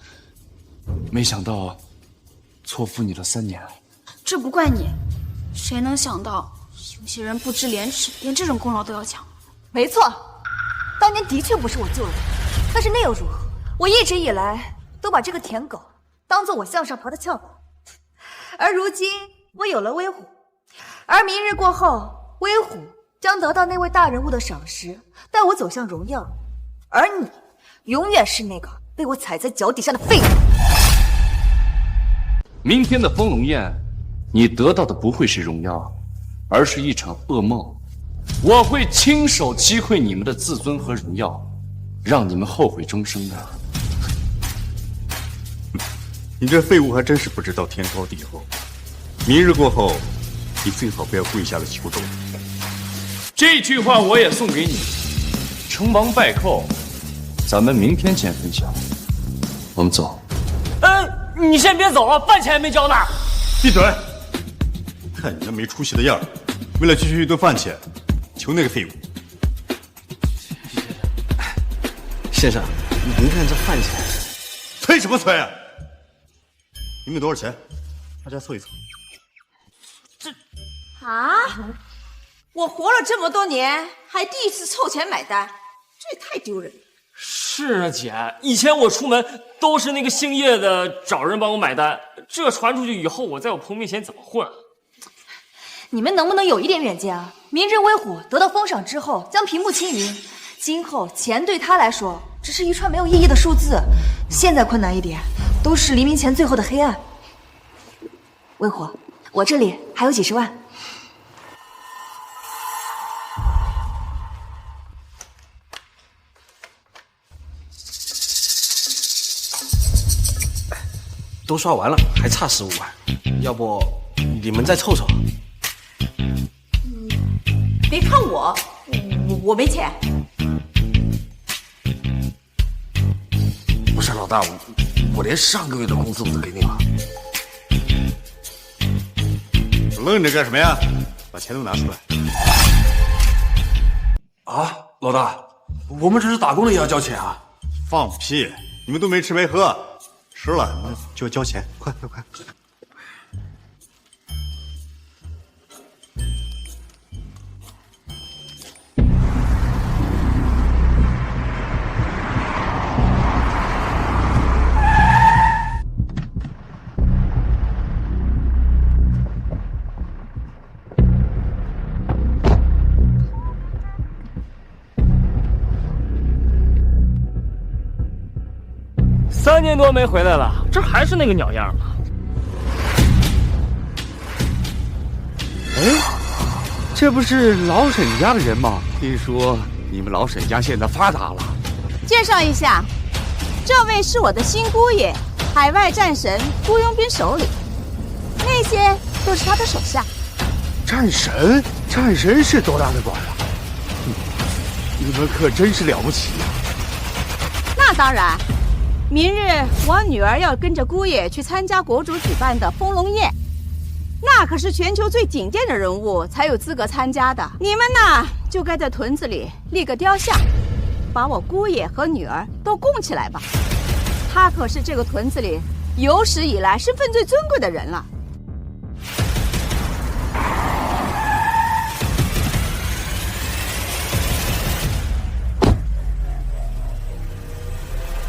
没想到错付你了3年。这不怪你，谁能想到有些人不知廉耻，连这种功劳都要抢。没错，当年的确不是我救了他，但是那又如何？我一直以来都把这个舔狗当做我向上爬的翘板，而如今我有了威虎，而明日过后，威虎将得到那位大人物的赏识，带我走向荣耀，而你永远是那个被我踩在脚底下的废物。明天的丰龙宴，你得到的不会是荣耀，而是一场噩梦。我会亲手击溃你们的自尊和荣耀，让你们后悔终生的。你这废物还真是不知道天高地厚。明日过后，你最好不要跪下来求斗。这句话我也送给你。成王败寇，咱们明天见分晓。我们走。你先别走啊，饭钱还没交呢。闭嘴！看你那没出息的样儿，为了区区一顿饭钱，求那个废物。先生，您看这饭钱。催什么催啊？你们多少钱？大家凑一凑。啊！我活了这么多年，还第一次凑钱买单，这也太丢人了。是啊，姐，以前我出门都是那个姓叶的找人帮我买单，这传出去以后，我在我朋友面前怎么混啊？你们能不能有一点远见啊？明日威虎得到封赏之后，将平步青云，今后钱对他来说只是一串没有意义的数字。现在困难一点，都是黎明前最后的黑暗。威虎，我这里还有几十万。都刷完了，还差15万，要不你们再凑凑？别看我没钱。不是老大，我连上个月的工资我都给你了。愣着干什么呀？把钱都拿出来！啊，老大，我们这是打工的也要交钱啊？放屁！你们都没吃没喝，吃了那就要交钱，快快快！3年多没回来了，这还是那个鸟样吗？哎，这不是老沈家的人吗？听说你们老沈家现在发达了。介绍一下，这位是我的新姑爷，海外战神雇佣兵首领，那些都是他的手下。战神？战神是多大的官啊？你们可真是了不起呀！那当然。明日我女儿要跟着姑爷去参加国主举办的丰隆宴，那可是全球最顶尖的人物才有资格参加的。你们呢，就该在屯子里立个雕像，把我姑爷和女儿都供起来吧。他可是这个屯子里有史以来身份最尊贵的人了。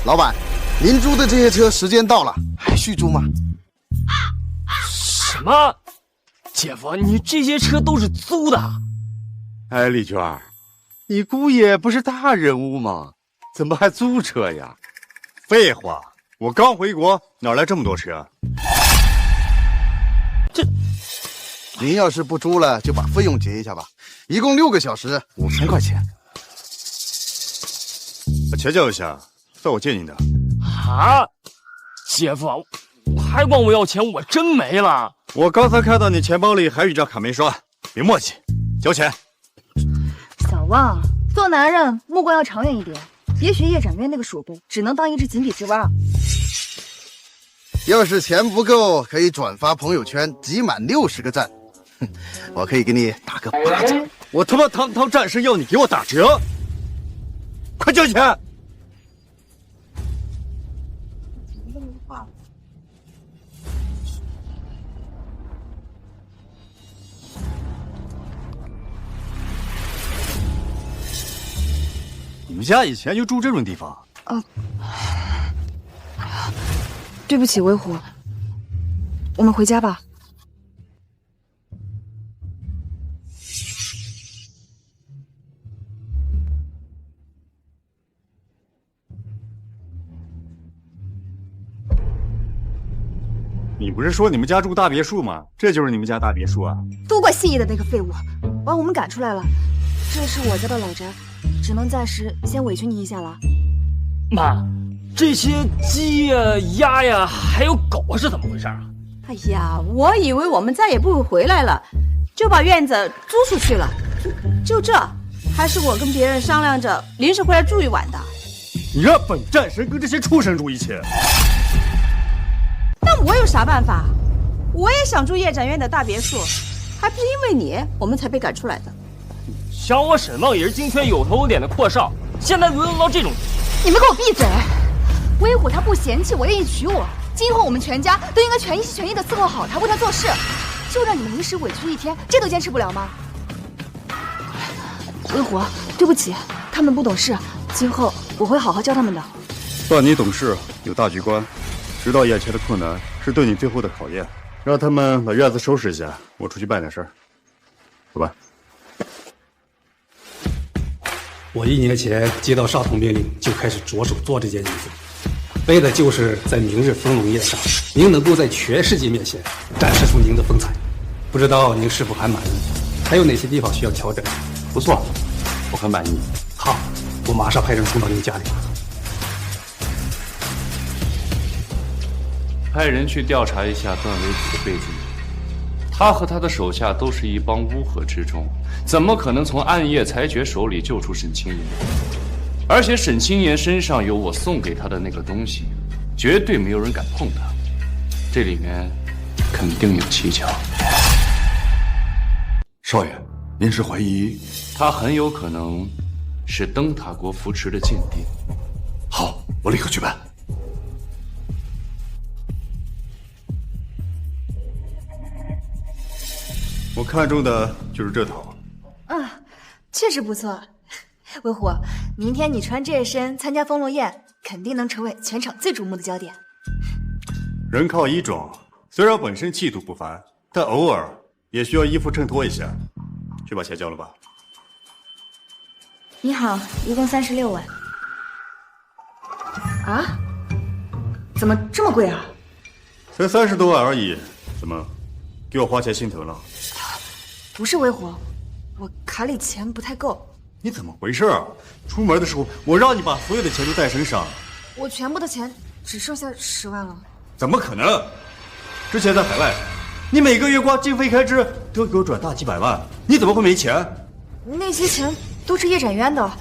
老板，您租的这些车时间到了，还续租吗？什么？姐夫，你这些车都是租的？哎，丽娟，你姑爷不是大人物吗？怎么还租车呀？废话，我刚回国，哪来这么多车？您要是不租了，就把费用结一下吧，一共6个小时，5000块钱。把钱交一下。算我借你的。啊，姐夫，还管我要钱，我真没了。我刚才看到你钱包里还有一张卡没刷，别墨迹，交钱。小旺，做男人目光要长远一点，别学叶展渊那个鼠辈，只能当一只井底之蛙。要是钱不够，可以转发朋友圈，集满60个赞，我可以给你打个8折。我他妈堂战士要你给我打折，快交钱！你们家以前就住这种地方？对不起，威虎，我们回家吧。你不是说你们家住大别墅吗？这就是你们家大别墅啊？都怪信义的那个废物，把我们赶出来了。这是我家的老宅，只能暂时先委屈你一下了。妈，这些鸡呀、鸭呀，还有狗是怎么回事啊？哎呀，我以为我们再也不会回来了，就把院子租出去了。就这，还是我跟别人商量着临时回来住一晚的。你让本战神跟这些畜生住一起？那我有啥办法？我也想住叶展院的大别墅，还不是因为你，我们才被赶出来的。想我沈旺也是金圈有头有脸的阔少，现在沦落到这种……你们给我闭嘴！威虎他不嫌弃我，愿意娶我，今后我们全家都应该全心全意的伺候好他，为他做事。就让你们临时委屈一天，这都坚持不了吗？威虎，对不起，他们不懂事，今后我会好好教他们的。算你懂事，有大局观，知道眼前的困难是对你最后的考验。让他们把院子收拾一下，我出去办点事儿。走吧。我1年前接到上头命令，就开始着手做这件衣服，为的就是在明日丰隆宴上，您能够在全世界面前展示出您的风采。不知道您是否还满意？还有哪些地方需要调整？不错，我很满意。好，我马上派人送到您家里。派人去调查一下段维普的背景。他和他的手下都是一帮乌合之众，怎么可能从暗夜裁决手里救出沈清言？而且沈清言身上有我送给他的那个东西，绝对没有人敢碰他。这里面肯定有蹊跷。少爷，您是怀疑他很有可能是灯塔国扶持的间谍。好，我立刻去办。我看中的就是这套。确实不错。威虎，明天你穿这身参加丰隆宴，肯定能成为全场最瞩目的焦点。人靠衣装，虽然本身气度不凡，但偶尔也需要衣服衬托一下。去把钱交了吧。你好，一共36万。啊？怎么这么贵啊？才30多万而已，怎么，给我花钱心疼了？不是威虎，我卡里钱不太够。你怎么回事啊？出门的时候我让你把所有的钱都带身上，我全部的钱只剩下10万了。怎么可能？之前在海外，你每个月光经费开支都给我转大几百万，你怎么会没钱？那些钱都是叶展渊的，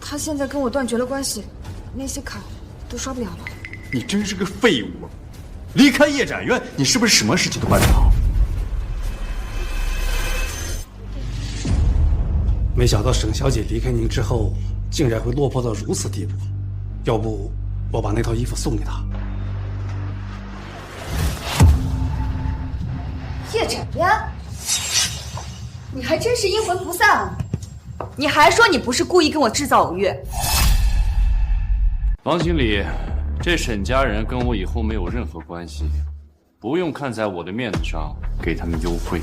他现在跟我断绝了关系，那些卡都刷不了了。你真是个废物！离开叶展渊，你是不是什么事情都办得好？没想到沈小姐离开您之后，竟然会落魄到如此地步。要不，我把那套衣服送给她。叶展渊，你还真是阴魂不散。你还说你不是故意跟我制造偶遇？王经理，这沈家人跟我以后没有任何关系，不用看在我的面子上给他们优惠。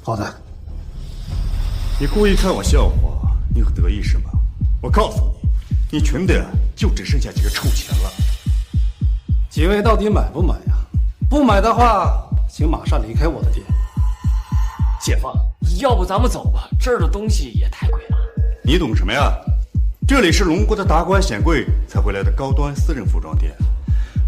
好的。你故意看我笑话，你很得意是吗？我告诉你，你穷的就只剩下几个臭钱了。几位到底买不买呀？不买的话，请马上离开我的店。姐夫，要不咱们走吧，这儿的东西也太贵了。你懂什么呀？这里是龙国的达官显贵才会来的高端私人服装店。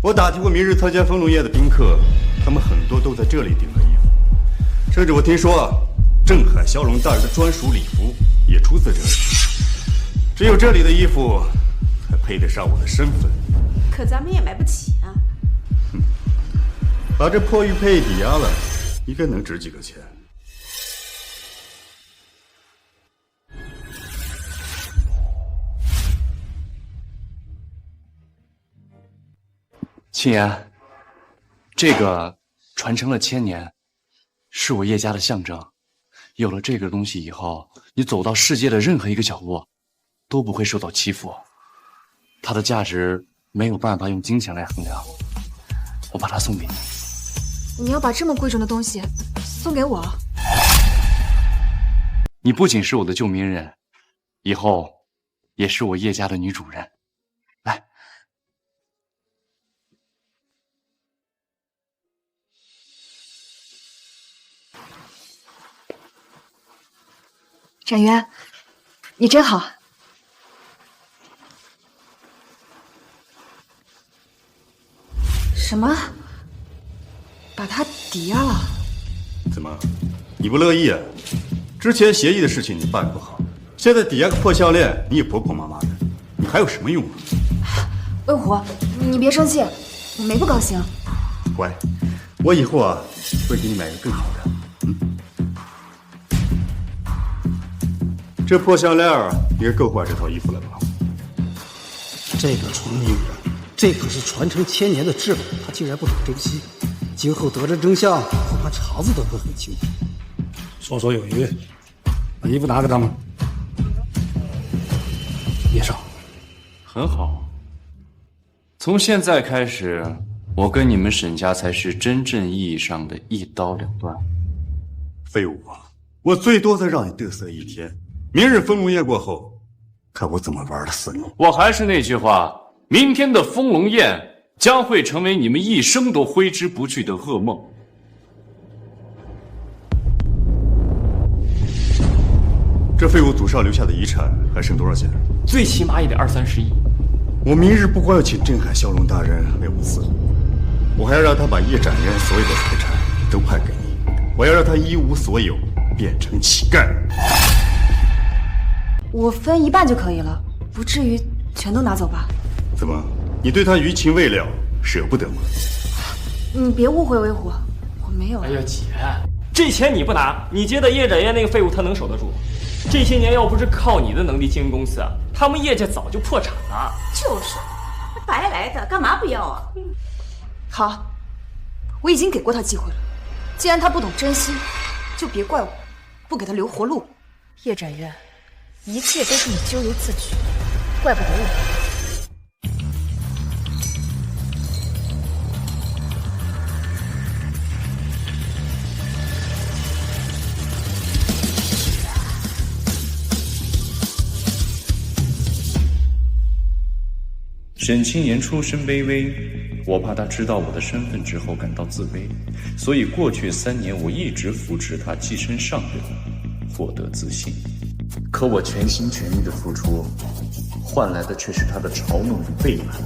我打听过明日参加丰隆宴的宾客，他们很多都在这里订了衣服，甚至我听说镇海骁龙大人的专属礼服也出自这里。只有这里的衣服才配得上我的身份。可咱们也买不起啊。把这破玉佩抵押了，应该能值几个钱。青言，这个传承了1000年，是我叶家的象征。有了这个东西以后，你走到世界的任何一个角落，都不会受到欺负。它的价值没有办法用金钱来衡量，我把它送给你。你要把这么贵重的东西送给我？你不仅是我的救命人，以后也是我叶家的女主人。来，展渊，你真好。什么？把它抵押了？怎么，你不乐意啊？之前协议的事情你办不好，现在抵押个破项链，你也婆婆妈妈的，你还有什么用啊？魏虎，你别生气，我没不高兴。乖，我以后啊会给你买个更好的。这破项链应该够换这套衣服了吧？这个蠢女人，这可是传承1000年的智慧，她竟然不懂珍惜。今后得知真相，恐怕肠子都不很清楚。绰绰有余，把衣服拿给他们。叶少，很好。从现在开始，我跟你们沈家才是真正意义上的一刀两断。废物啊！我最多再让你嘚瑟一天，明日丰隆宴过后，看我怎么玩得死你。我还是那句话，明天的丰隆宴将会成为你们一生都挥之不去的噩梦。这废物祖上留下的遗产还剩多少钱？最起码也得20-30亿。我明日不光要请镇海骁龙大人为我伺候，我还要让他把叶展渊所有的财产都判给你，我要让他一无所有，变成乞丐。我分一半就可以了，不至于全都拿走吧？怎么，你对他余情未了，舍不得吗？你别误会威虎，我没有。哎呀，姐，这钱你不拿，你接的叶展业那个废物他能守得住？这些年要不是靠你的能力经营公司，他们叶家早就破产了。就是，白来的，干嘛不要啊？好，我已经给过他机会了，既然他不懂珍惜，就别怪我不给他留活路。叶展渊，一切都是你咎由自取，怪不得我。沈清言出身卑微，我怕他知道我的身份之后感到自卑，所以过去3年我一直扶持他跻身上任，获得自信。可我全心全意的付出，换来的却是他的嘲弄与背叛。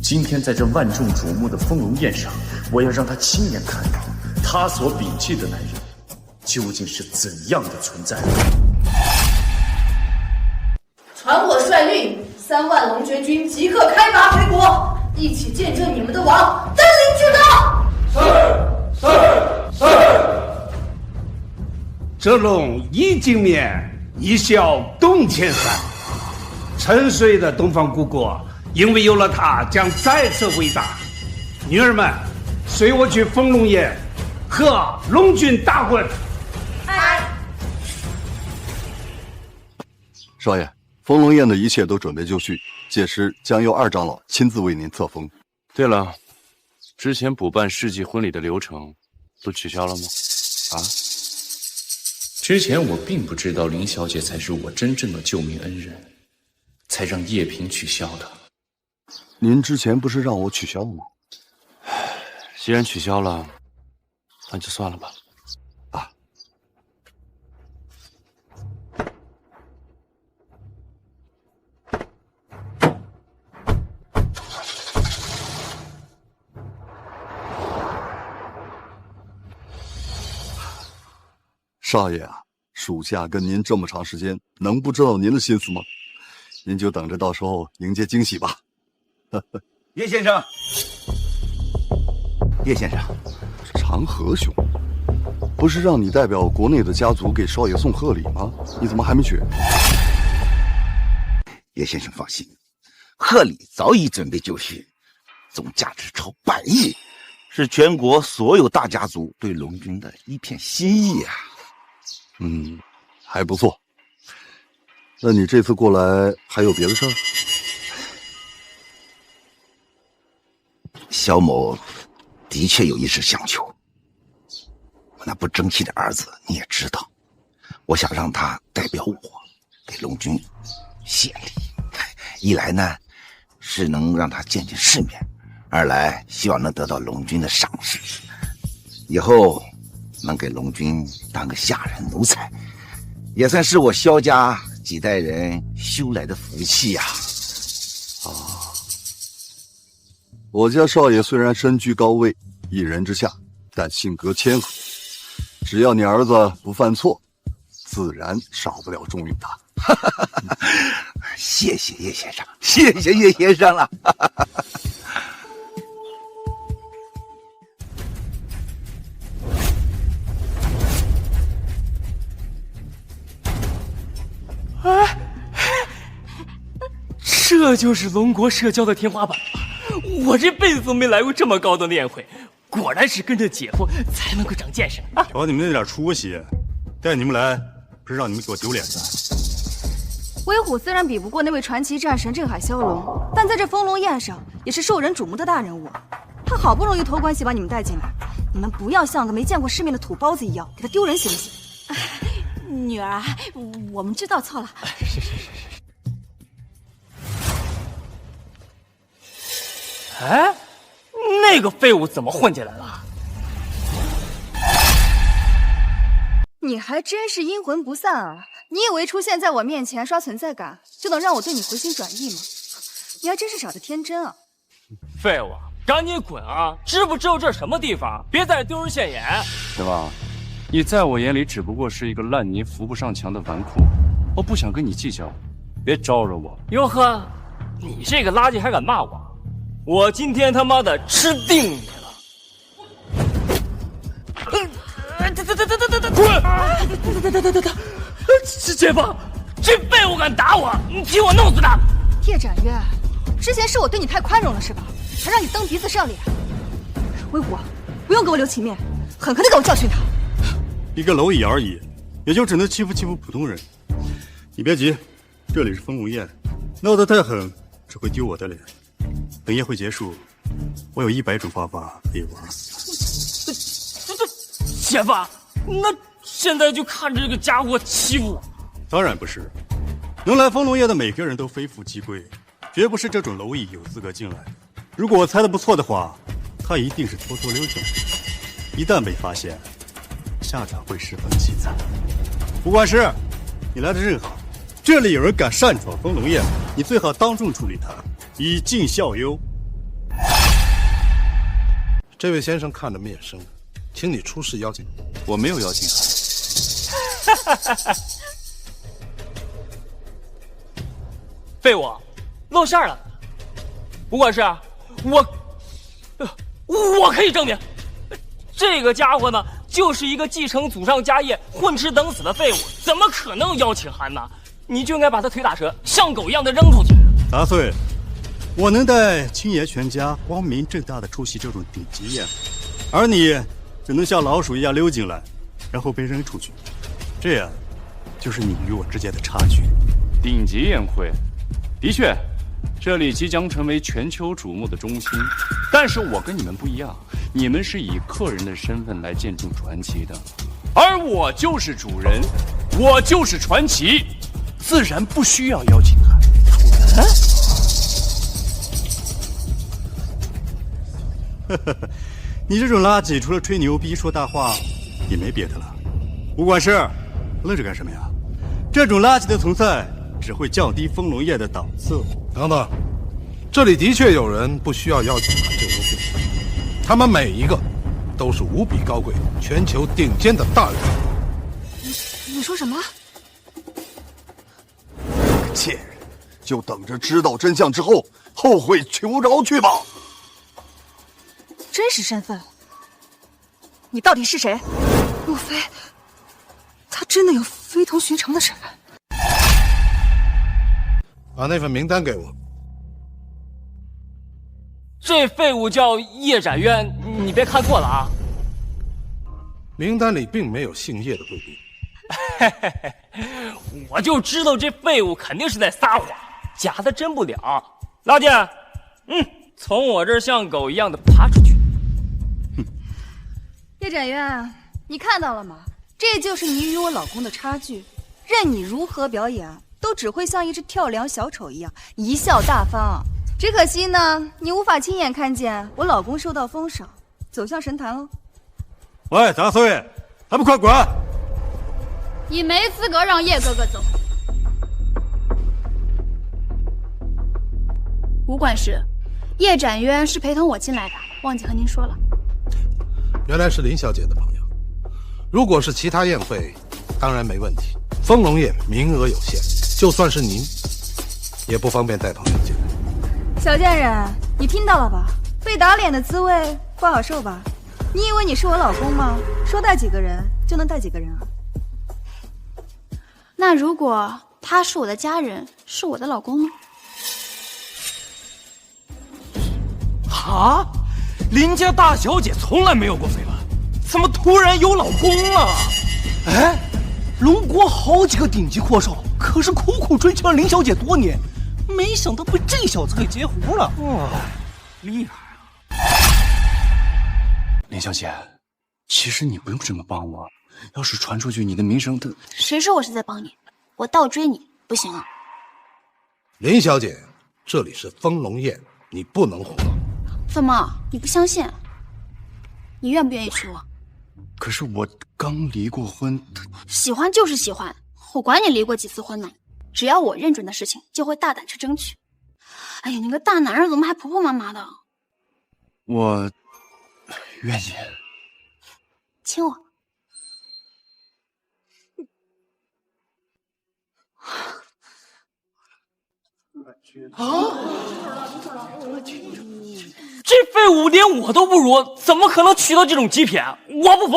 今天在这万众瞩目的丰容宴上，我要让他亲眼看到他所摒弃的男人究竟是怎样的存在。传我率领3万龙绝军即刻开拔回国，一起见证你们的王登临至高。是。这龙一镜面，一笑动千山。沉睡的东方姑国，因为有了他，将再次伟大。女儿们，随我去丰龙宴，贺龙军大婚。少爷，丰龙宴的一切都准备就绪，届时将由2长老亲自为您册封。对了，之前补办世纪婚礼的流程都取消了吗？啊？之前我并不知道林小姐才是我真正的救命恩人，才让叶萍取消的。您之前不是让我取消了吗？既然取消了，那就算了吧。少爷啊，属下跟您这么长时间，能不知道您的心思吗？您就等着到时候迎接惊喜吧。叶先生，叶先生，长河兄，不是让你代表国内的家族给少爷送贺礼吗？你怎么还没去？叶先生放心，贺礼早已准备就绪，总价值超100亿，是全国所有大家族对龙军的一片心意啊。还不错。那你这次过来还有别的事儿？萧某的确有一事相求，我那不争气的儿子你也知道，我想让他代表我给龙军献礼。一来呢是能让他见见世面，二来希望能得到龙军的赏识，以后能给龙军当个下人奴才，也算是我萧家几代人修来的福气呀。我家少爷虽然身居高位，一人之下，但性格谦和，只要你儿子不犯错，自然少不了重用他。谢谢叶先生，谢谢叶先生了。这就是龙国社交的天花板吧？我这辈子都没来过这么高的宴会，果然是跟着姐夫才能够长见识啊！瞧你们那点出息，带你们来不是让你们给我丢脸的。威虎虽然比不过那位传奇战神镇海骁龙，但在这丰龙宴上也是受人瞩目的大人物。他好不容易托关系把你们带进来，你们不要像个没见过世面的土包子一样给他丢人行不行？女儿，我们知道错了。是。哎，那个废物怎么混进来了？你还真是阴魂不散啊！你以为出现在我面前刷存在感就能让我对你回心转意吗？你还真是傻得天真啊！废物，赶紧滚啊！知不知道这是什么地方？别在这丢人现眼！是吧？你在我眼里只不过是一个烂泥扶不上墙的纨绔，我不想跟你计较，别招惹我。哟呵，你这个垃圾还敢骂我？我今天他妈的吃定你了！等，姐夫，这废物敢打我，你替我弄死他！叶展渊，之前是我对你太宽容了是吧？才让你蹬鼻子上脸。魏武，不用给我留情面，狠狠的给我教训他。一个蝼蚁而已，也就只能欺负普通人。你别急，这里是丰龙宴，闹得太狠只会丢我的脸。等宴会结束，我有100种方法可以玩。姐夫，那现在就看着这个家伙欺负我。当然不是，能来丰龙宴的每个人都非富即贵，绝不是这种蝼蚁有资格进来的。如果我猜的不错的话，他一定是偷偷溜进来。一旦被发现，下场会十分凄惨。吴管事，你来的正好，这里有人敢擅闯丰龙宴，你最好当众处理他，以儆效尤。这位先生看着面生，请你出示邀请。我没有邀请函。废物，露馅了。吴管事，我可以证明，这个家伙呢，就是一个继承祖上家业、混吃等死的废物，怎么可能邀请函呢？你就应该把他腿打折，像狗一样的扔出去。杂碎，我能带青爷全家光明正大的出席这种顶级宴会，而你只能像老鼠一样溜进来，然后被扔出去。这样，就是你与我之间的差距。顶级宴会，的确，这里即将成为全球瞩目的中心。但是我跟你们不一样，你们是以客人的身份来见证传奇的，而我就是主人，我就是传奇，自然不需要邀请函。主人，你这种垃圾，除了吹牛逼、说大话，也没别的了。吴管事，愣着干什么呀？这种垃圾的存在，只会降低丰龙宴的档次。等等，这里的确有人不需要邀请函就入境，他们每一个都是无比高贵、全球顶尖的大人。你说什么？贱人，就等着知道真相之后后悔求饶去吧。真实身份？你到底是谁？莫非他真的有非同寻常的身份？把那份名单给我。这废物叫叶展渊，你别看错了啊！名单里并没有姓叶的贵宾。我就知道这废物肯定是在撒谎，假的真不了。老姐，从我这儿像狗一样的爬出去。叶展渊，你看到了吗？这就是你与我老公的差距。任你如何表演，都只会像一只跳梁小丑一样贻笑大方。只可惜呢，你无法亲眼看见我老公受到封赏，走向神坛了。喂，杂碎，还不快滚！你没资格让叶哥哥走。吴管事，叶展渊是陪同我进来的，忘记和您说了。原来是林小姐的朋友。如果是其他宴会，当然没问题。丰龙宴名额有限，就算是您，也不方便带朋友进来。小贱人，你听到了吧？被打脸的滋味不好受吧？你以为你是我老公吗？说带几个人就能带几个人啊？那如果他是我的家人，是我的老公呢？啊！林家大小姐从来没有过绯闻，怎么突然有老公了？哎，龙国好几个顶级阔少，可是苦苦追求了林小姐多年，没想到被这小子给截胡了。哇，厉害啊！林小姐，其实你不用这么帮我，要是传出去，你的名声的……谁说我是在帮你？我倒追你不行啊！林小姐，这里是丰龙宴，你不能胡闹。怎么，你不相信？你愿不愿意娶我？可是我刚离过婚。喜欢就是喜欢，我管你离过几次婚呢。只要我认准的事情，就会大胆去争取。哎呀，你个大男人怎么还婆婆妈妈的？我愿意。亲我。这废物连我都不如，怎么可能娶到这种极品？我不服！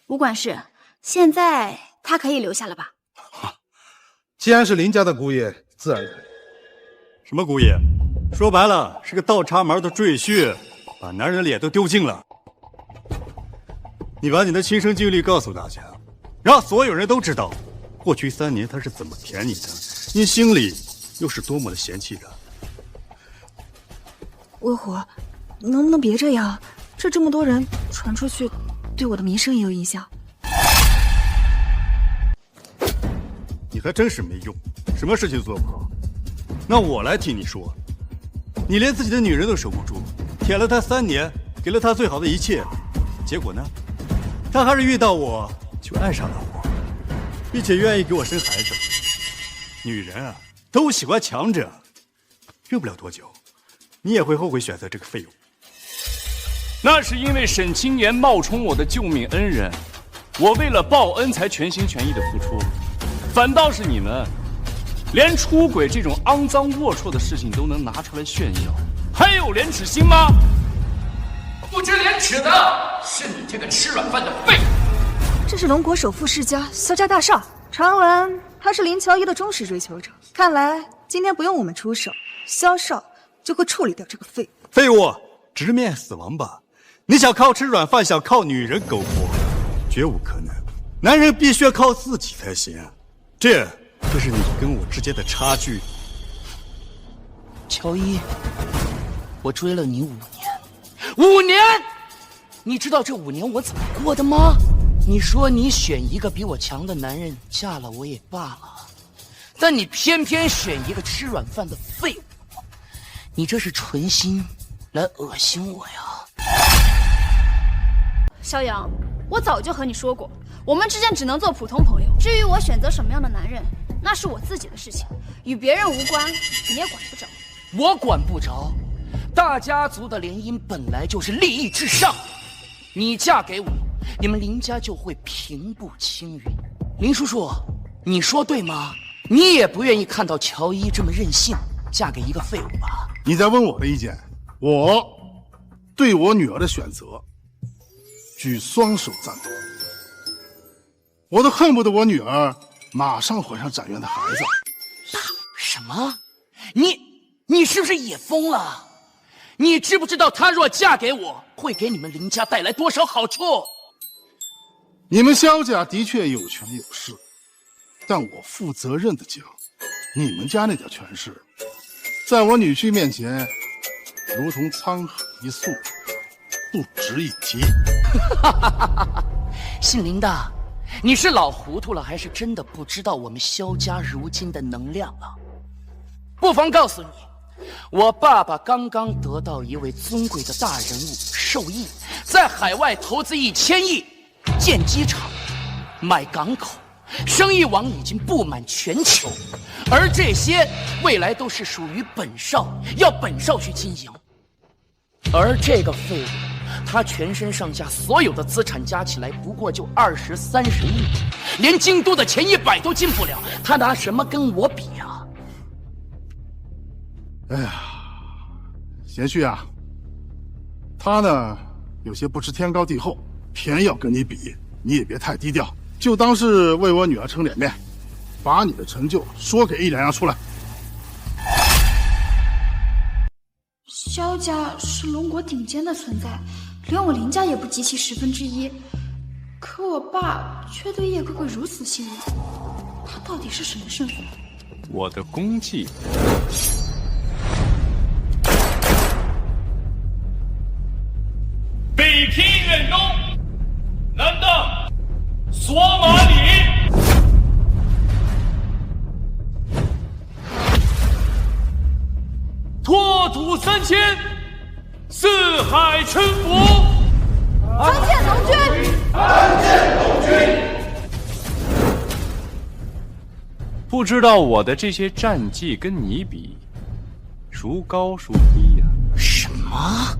吴管事，现在他可以留下了吧？既然是林家的姑爷，自然可以。什么姑爷？说白了是个倒插门的赘婿，把男人的脸都丢尽了。你把你的亲身经历告诉大家，让所有人都知道，过去3年他是怎么舔你的，你心里又是多么的嫌弃他。魏虎，你能不能别这样？这么多人传出去，对我的名声也有影响。你还真是没用，什么事情做不好。那我来替你说，你连自己的女人都守不住，舔了她3年，给了她最好的一切，结果呢，她还是遇到我就爱上了我，并且愿意给我生孩子。女人啊，都喜欢强者，用不了多久，你也会后悔选择这个废物。那是因为沈清言冒充我的救命恩人，我为了报恩才全心全意的付出，反倒是你们，连出轨这种肮脏龌龊的事情都能拿出来炫耀，还有廉耻心吗？不知廉耻的是你这个吃软饭的废物。这是龙国首富世家萧家大少，传闻他是林乔伊的忠实追求者。看来今天不用我们出手，萧少就会处理掉这个废物。废物，直面死亡吧！你想靠吃软饭，想靠女人苟活，绝无可能。男人必须要靠自己才行，这就是你跟我之间的差距。乔伊，我追了你5年，你知道这5年我怎么过的吗？你说你选一个比我强的男人嫁了我也罢了，但你偏偏选一个吃软饭的废物，你这是存心来恶心我呀！萧阳，我早就和你说过，我们之间只能做普通朋友。至于我选择什么样的男人，那是我自己的事情，与别人无关，你也管不着。我管不着，大家族的联姻本来就是利益至上，你嫁给我，你们林家就会平步青云。林叔叔，你说对吗？你也不愿意看到乔伊这么任性，嫁给一个废物吧？你在问我的意见，我对我女儿的选择举双手赞同。我都恨不得我女儿马上怀上展元的孩子。什么？你是不是也疯了？你知不知道她若嫁给我，会给你们林家带来多少好处？你们萧家的确有权有势，但我负责任的讲，你们家那点权势，在我女婿面前，如同沧海一粟，不值一提。姓林的，你是老糊涂了，还是真的不知道我们萧家如今的能量了？不妨告诉你，我爸爸刚刚得到一位尊贵的大人物授意，在海外投资1000亿，建机场、买港口，生意网已经布满全球，而这些未来都是属于本少，要本少去经营。而这个废物，他全身上下所有的资产加起来不过就20、30亿，连京都的前100都进不了，他拿什么跟我比呀？哎呀，贤婿啊，他呢有些不知天高地厚，偏要跟你比，你也别太低调，就当是为我女儿撑脸面，把你的成就说给1、2样出来。萧家是龙国顶尖的存在，连我林家也不及其1/10。可我爸却对叶哥哥如此信任，他到底是什么身份？我的功绩。北平远东，南荡索马里。拓土3000，四海沉浮。参见龙君，参见龙君。不知道我的这些战绩跟你比，孰高孰低呀？什么？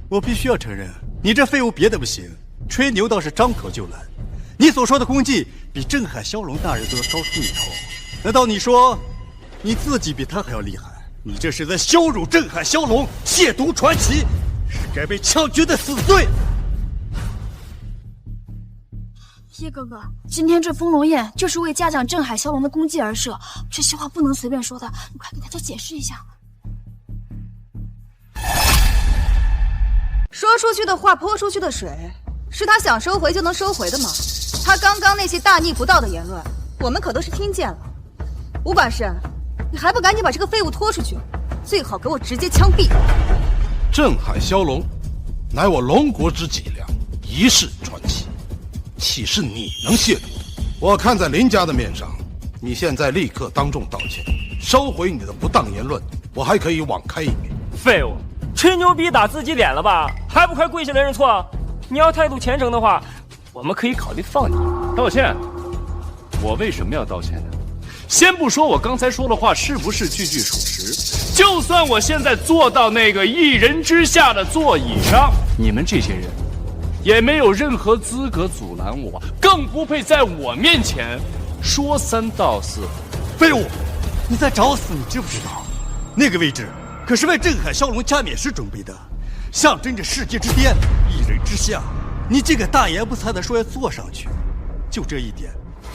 我必须要承认，你这废物别的不行，吹牛倒是张口就来。你所说的功绩比镇海骁龙大人都要高出一头，难道你说你自己比他还要厉害？你这是在羞辱镇海骁龙，亵渎传奇，是该被枪决的死罪。叶哥哥，今天这丰龙宴就是为嘉奖镇海骁龙的功绩而设，这些话不能随便说的，你快给大家解释一下。说出去的话，泼出去的水，是他想收回就能收回的吗？他刚刚那些大逆不道的言论，我们可都是听见了。吴管事，你还不赶紧把这个废物拖出去，最好给我直接枪毙！镇海骁龙，乃我龙国之脊梁，一世传奇，岂是你能亵渎？我看在林家的面上，你现在立刻当众道歉，收回你的不当言论，我还可以网开一面。废物，吹牛逼打自己脸了吧？还不快跪下来认错？你要态度虔诚的话，我们可以考虑放你。道歉？我为什么要道歉呢？先不说我刚才说的话是不是句句属实，就算我现在坐到那个一人之下的座椅上，你们这些人也没有任何资格阻拦我，更不配在我面前说三道四。废物，你在找死，你知不知道？那个位置可是为镇海骁龙加冕式准备的，象征着世界之巅，一人之下。你这个大言不惭的说要坐上去，就这一点，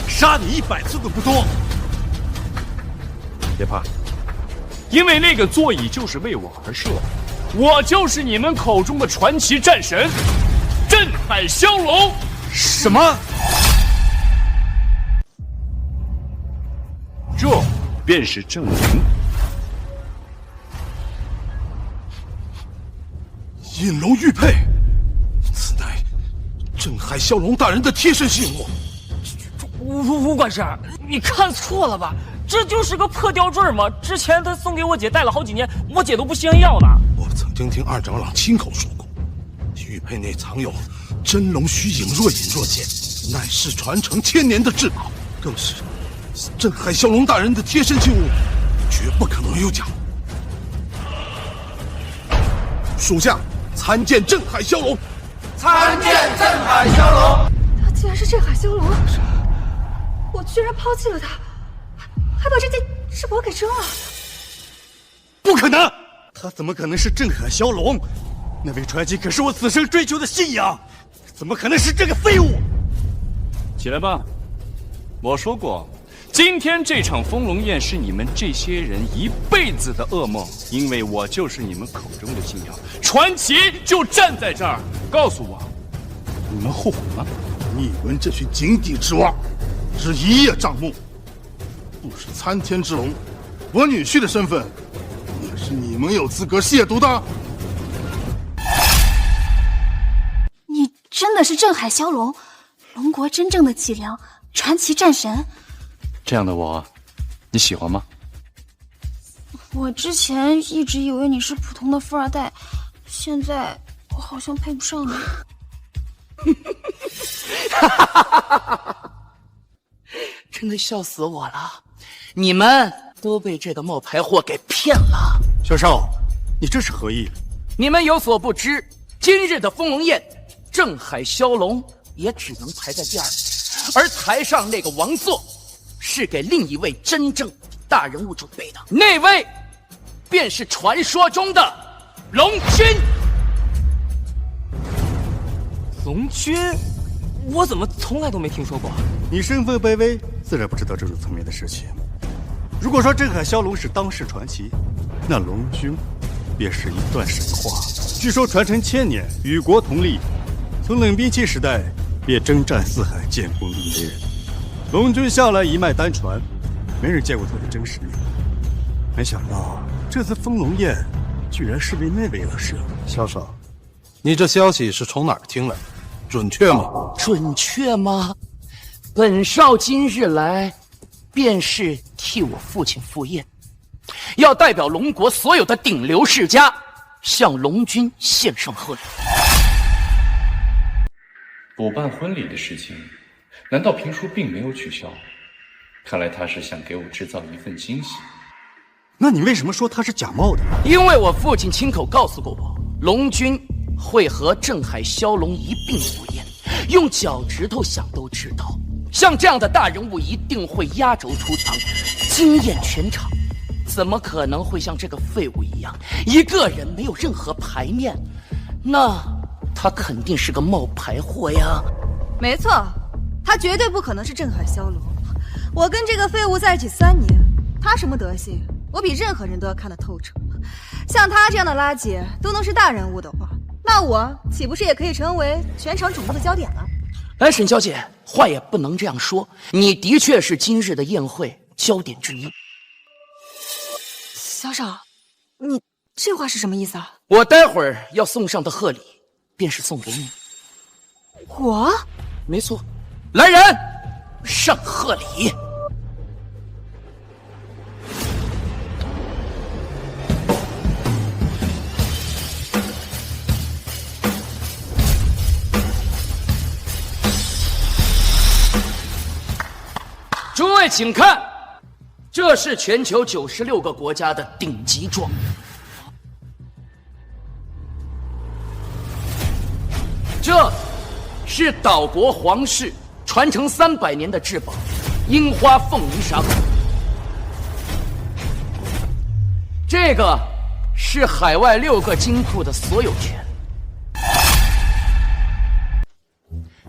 杀你100次都不多。别怕，因为那个座椅就是为我而设，我就是你们口中的传奇战神镇海骁龙。什么？这便是证明。引龙玉佩，此乃镇海骁龙大人的贴身信物。吴管事，你看错了吧？这就是个破吊坠嘛！之前他送给我姐戴了好几年，我姐都不相要呢。我曾经听二长老亲口说过，玉佩内藏有真龙虚影，若隐若现，乃是传承1000年的至宝，更是镇海骁龙大人的贴身信物，绝不可能有假。属下参见镇海骁龙。参见镇海骁龙。他竟然是镇海骁龙，我居然抛弃了他，还把这件至宝给扔了。不可能，他怎么可能是镇海骁龙？那位传奇可是我此生追求的信仰，怎么可能是这个废物？起来吧，我说过，今天这场丰龙宴是你们这些人一辈子的噩梦，因为我就是你们口中的信仰。传奇就站在这儿，告诉我，你们后悔吗？你们这群井底之蛙，只一叶障目，不识参天之龙。我女婿的身份，也是你们有资格亵渎的。你真的是镇海骁龙，龙国真正的脊梁，传奇战神。这样的我，你喜欢吗？我之前一直以为你是普通的富二代，现在我好像配不上你。真的笑死我了！你们都被这个冒牌货给骗了。小少，你这是何意？你们有所不知，今日的丰龙宴，镇海骁龙也只能排在第2，而台上那个王座，是给另一位真正大人物准备的。那位，便是传说中的龙君。龙君？我怎么从来都没听说过？你身份卑微，自然不知道这种层面的事情。如果说镇海骁龙是当世传奇，那龙君便是一段神话。据说传承1000年，与国同立，从冷兵器时代便征战四海，建功立业。龙君向来一脉单传，没人见过他的真实力。没想到这次丰龙宴，居然是为那位而设。萧少，你这消息是从哪儿听来的？准确吗？准确吗？本少今日来，便是替我父亲赴宴，要代表龙国所有的顶流世家，向龙君献上贺礼。补办婚礼的事情，难道评书并没有取消？看来他是想给我制造一份惊喜。那你为什么说他是假冒的？因为我父亲亲口告诉过我，龙君会和镇海骁龙一并赴宴，用脚趾头想都知道，像这样的大人物一定会压轴出场，惊艳全场。怎么可能会像这个废物一样，一个人没有任何牌面？那他肯定是个冒牌货呀！没错，他绝对不可能是镇海骁龙。我跟这个废物在一起3年，他什么德行，我比任何人都要看得透彻。像他这样的垃圾都能是大人物的话，那我岂不是也可以成为全场瞩目的焦点了？哎，沈小姐，话也不能这样说，你的确是今日的宴会焦点之一。小少，你这话是什么意思啊？我待会儿要送上的贺礼，便是送给你。我？没错，来人，上贺礼。诸位请看，这是全球96个国家的顶级状元。这是岛国皇室传承300年的至宝——樱花凤梨沙口。这个是海外6个金库的所有权。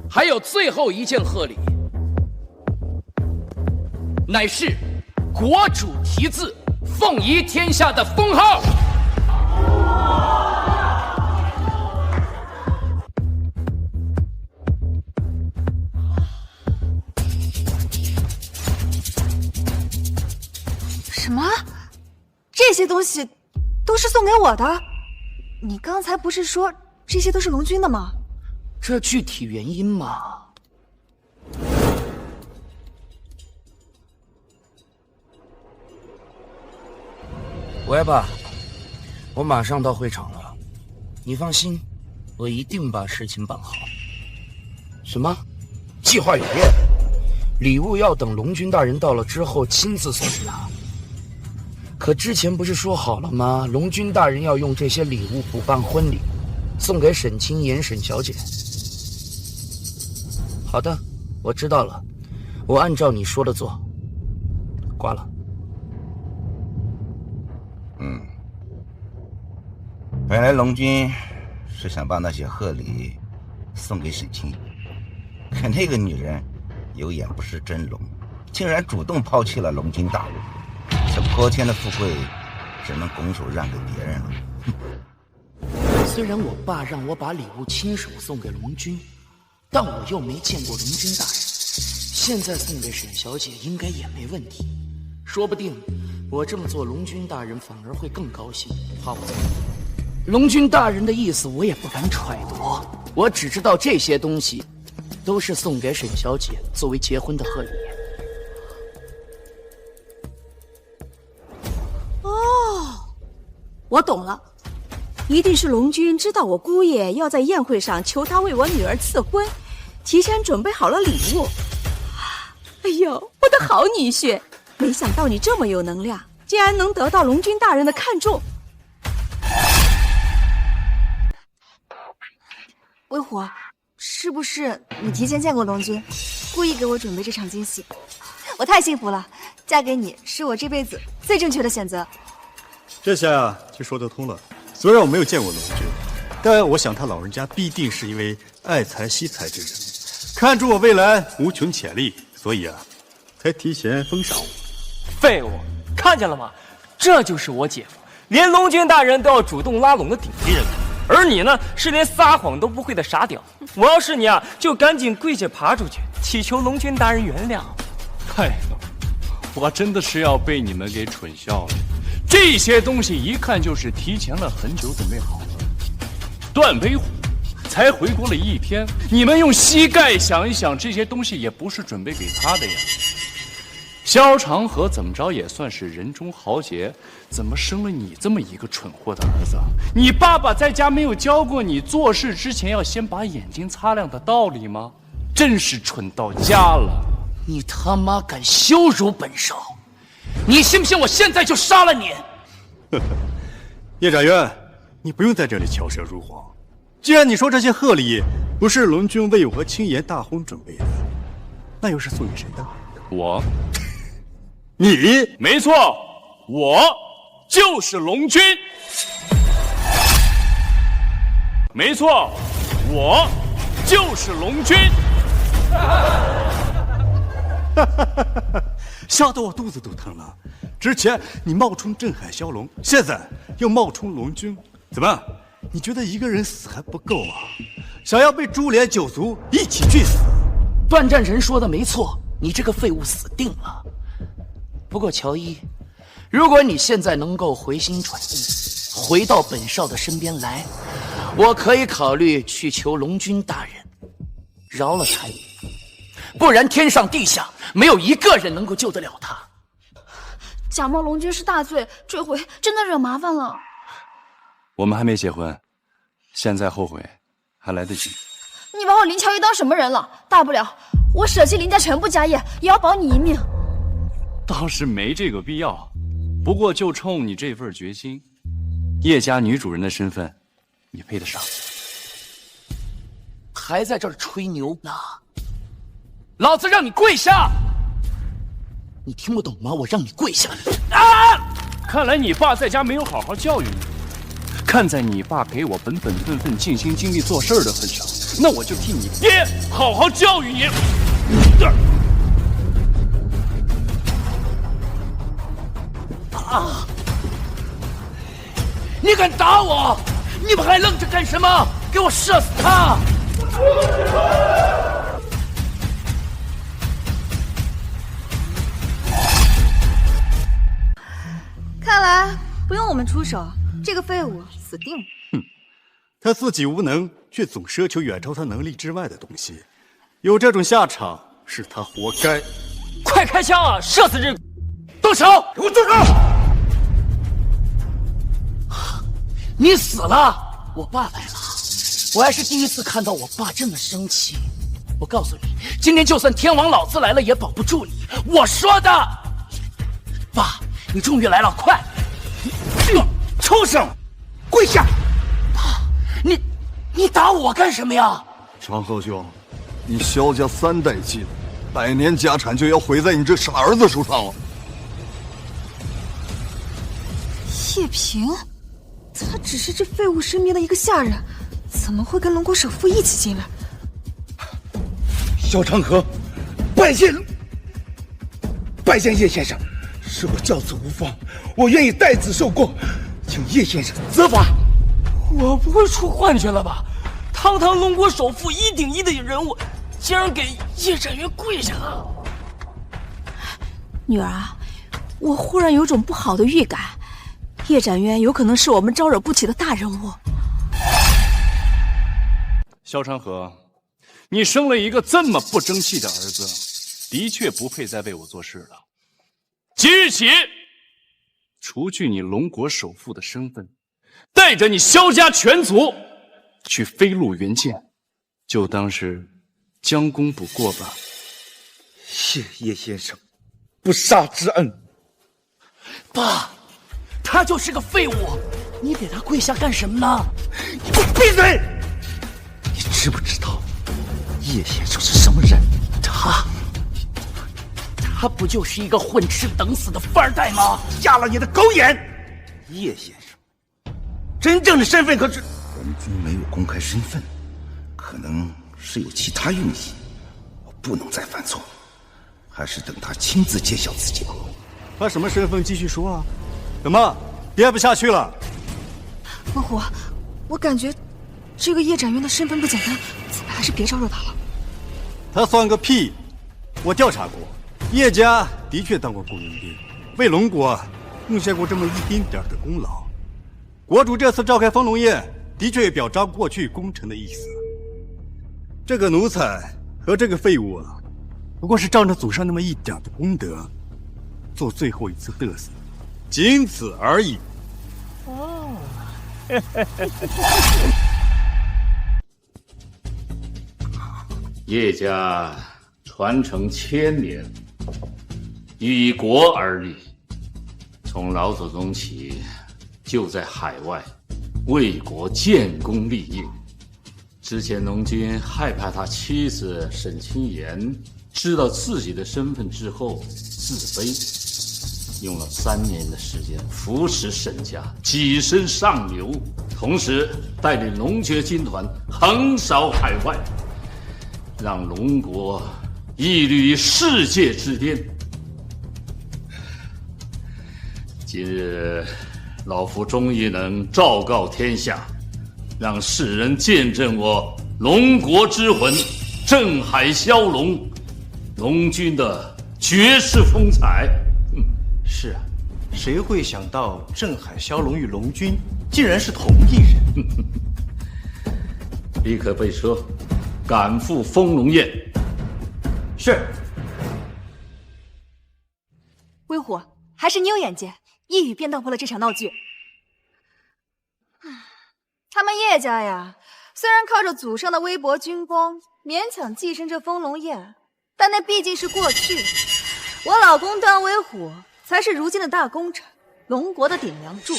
还有最后一件贺礼，乃是国主题字“凤仪天下”的封号。什么？这些东西都是送给我的？你刚才不是说这些都是龙君的吗？这具体原因嘛，喂爸，我马上到会场了，你放心，我一定把事情办好。什么？计划有变？礼物要等龙君大人到了之后亲自送给他。可之前不是说好了吗？龙君大人要用这些礼物补办婚礼，送给沈清言沈小姐。好的，我知道了，我按照你说的做。挂了。本来龙君是想把那些贺礼送给沈清，可那个女人有眼不识真龙，竟然主动抛弃了龙君大人，这泼天的富贵只能拱手让给别人了。虽然我爸让我把礼物亲手送给龙君，但我又没见过龙君大人，现在送给沈小姐应该也没问题。说不定我这么做，龙君大人反而会更高兴，怕我走。龙君大人的意思我也不敢揣度，我只知道这些东西都是送给沈小姐作为结婚的贺礼。哦，我懂了，一定是龙君知道我姑爷要在宴会上求他为我女儿赐婚，提前准备好了礼物。哎呦，我的好女婿，没想到你这么有能量，竟然能得到龙君大人的看重。微虎，是不是你提前见过龙君，故意给我准备这场惊喜？我太幸福了，嫁给你是我这辈子最正确的选择。这下呀就说得通了。虽然我没有见过龙君，但我想他老人家必定是一位爱才惜才之人，看出我未来无穷潜力，所以啊，才提前封赏我。废物，看见了吗？这就是我姐夫，连龙君大人都要主动拉拢的顶级人物。而你呢，是连撒谎都不会的傻屌。我要是你啊，就赶紧跪下爬出去，祈求龙君大人原谅。哎呦，我真的是要被你们给蠢笑了。这些东西一看就是提前了很久准备好了。段威虎才回国了1天，你们用膝盖想一想，这些东西也不是准备给他的呀。萧长河怎么着也算是人中豪杰，怎么生了你这么一个蠢货的儿子？你爸爸在家没有教过你做事之前要先把眼睛擦亮的道理吗？真是蠢到家了！你他妈敢羞辱本少！你信不信我现在就杀了你？叶展渊，你不用在这里巧舌如簧。既然你说这些贺礼不是龙君为我和青岩大婚准备的，那又是送给谁的？我。你没错，我就是龙君。没错，我就是龙君。吓得我肚子都疼了。之前你冒充镇海骁龙，现在又冒充龙君，怎么？你觉得一个人死还不够啊？想要被株连九族一起去死？段战神说的没错，你这个废物死定了。不过乔伊，如果你现在能够回心转意，回到本少的身边来，我可以考虑去求龙君大人饶了他一命，不然天上地下没有一个人能够救得了他。假冒龙君是大罪，这回真的惹麻烦了。我们还没结婚，现在后悔还来得及。你把我林乔伊当什么人了？大不了我舍弃林家全部家业，也要保你一命。倒是没这个必要，不过就冲你这份决心，叶家女主人的身份，你配得上。还在这儿吹牛呢？老子让你跪下！你听不懂吗？我让你跪下！啊！看来你爸在家没有好好教育你。看在你爸给我本本分分、尽心尽力做事的份上，那我就替你爹好好教育你。啊！你敢打我？你们还愣着干什么？给我射死他！看来不用我们出手，这个废物死定了。他自己无能，却总奢求远超他能力之外的东西，有这种下场是他活该。快开枪啊！射死这！动手！给我住手！你死了，我爸来了。我还是第一次看到我爸这么生气。我告诉你，今天就算天王老子来了，也保不住你。我说的，爸，你终于来了，快！畜生，跪下！爸，你打我干什么呀？长河兄，你萧家3代积累，100年家产就要毁在你这傻儿子手上了。叶平，他只是这废物身边的一个下人，怎么会跟龙国首富一起进来？萧长河，拜见叶先生，是我教子无方，我愿意代子受过，请叶先生责罚。我不会出幻觉了吧？堂堂龙国首富1顶1的人物，竟然给叶展元跪下了！女儿啊，我忽然有种不好的预感，叶展元有可能是我们招惹不起的大人物。萧长河，你生了一个这么不争气的儿子，的确不配再为我做事了。即日起，除去你龙国首富的身份，带着你萧家全族去飞鹿原剑，就当是将功补过吧。谢叶先生不杀之恩。爸，他就是个废物，你给他跪下干什么呢？你给我闭嘴！你知不知道叶先生是什么人？他不就是一个混吃等死的富二代吗？瞎了你的狗眼！叶先生真正的身份可是……龙君没有公开身份，可能是有其他用意。我不能再犯错，还是等他亲自揭晓自己吧。他什么身份？继续说啊！怎么憋不下去了？猛虎，我感觉这个叶展元的身份不简单，咱们还是别招惹他了。他算个屁！我调查过，叶家的确当过雇佣兵，为龙国贡献过这么一丁点的功劳。国主这次召开丰龙宴，的确表彰过去功臣的意思。这个奴才和这个废物啊，不过是仗着祖上那么一点的功德，做最后一次嘚瑟，仅此而已。哦，叶家传承1000年，以国而立，从老祖宗起就在海外为国建功立业。之前龙君害怕他妻子沈清言知道自己的身份之后自卑，用了3年的时间扶持沈家跻身上流，同时带领龙爵军团横扫海外，让龙国屹立于世界之巅。今日，老夫终于能昭告天下，让世人见证我龙国之魂镇海骁龙，龙君的绝世风采。是啊，谁会想到镇海骁龙与龙君竟然是同一人？立刻备车，赶赴丰龙宴。是。威虎，还是你有眼界，一语便道破了这场闹剧。他们叶家呀，虽然靠着祖上的微薄军功勉强跻身这丰龙宴，但那毕竟是过去。我老公段威虎才是如今的大功臣，龙国的顶梁柱。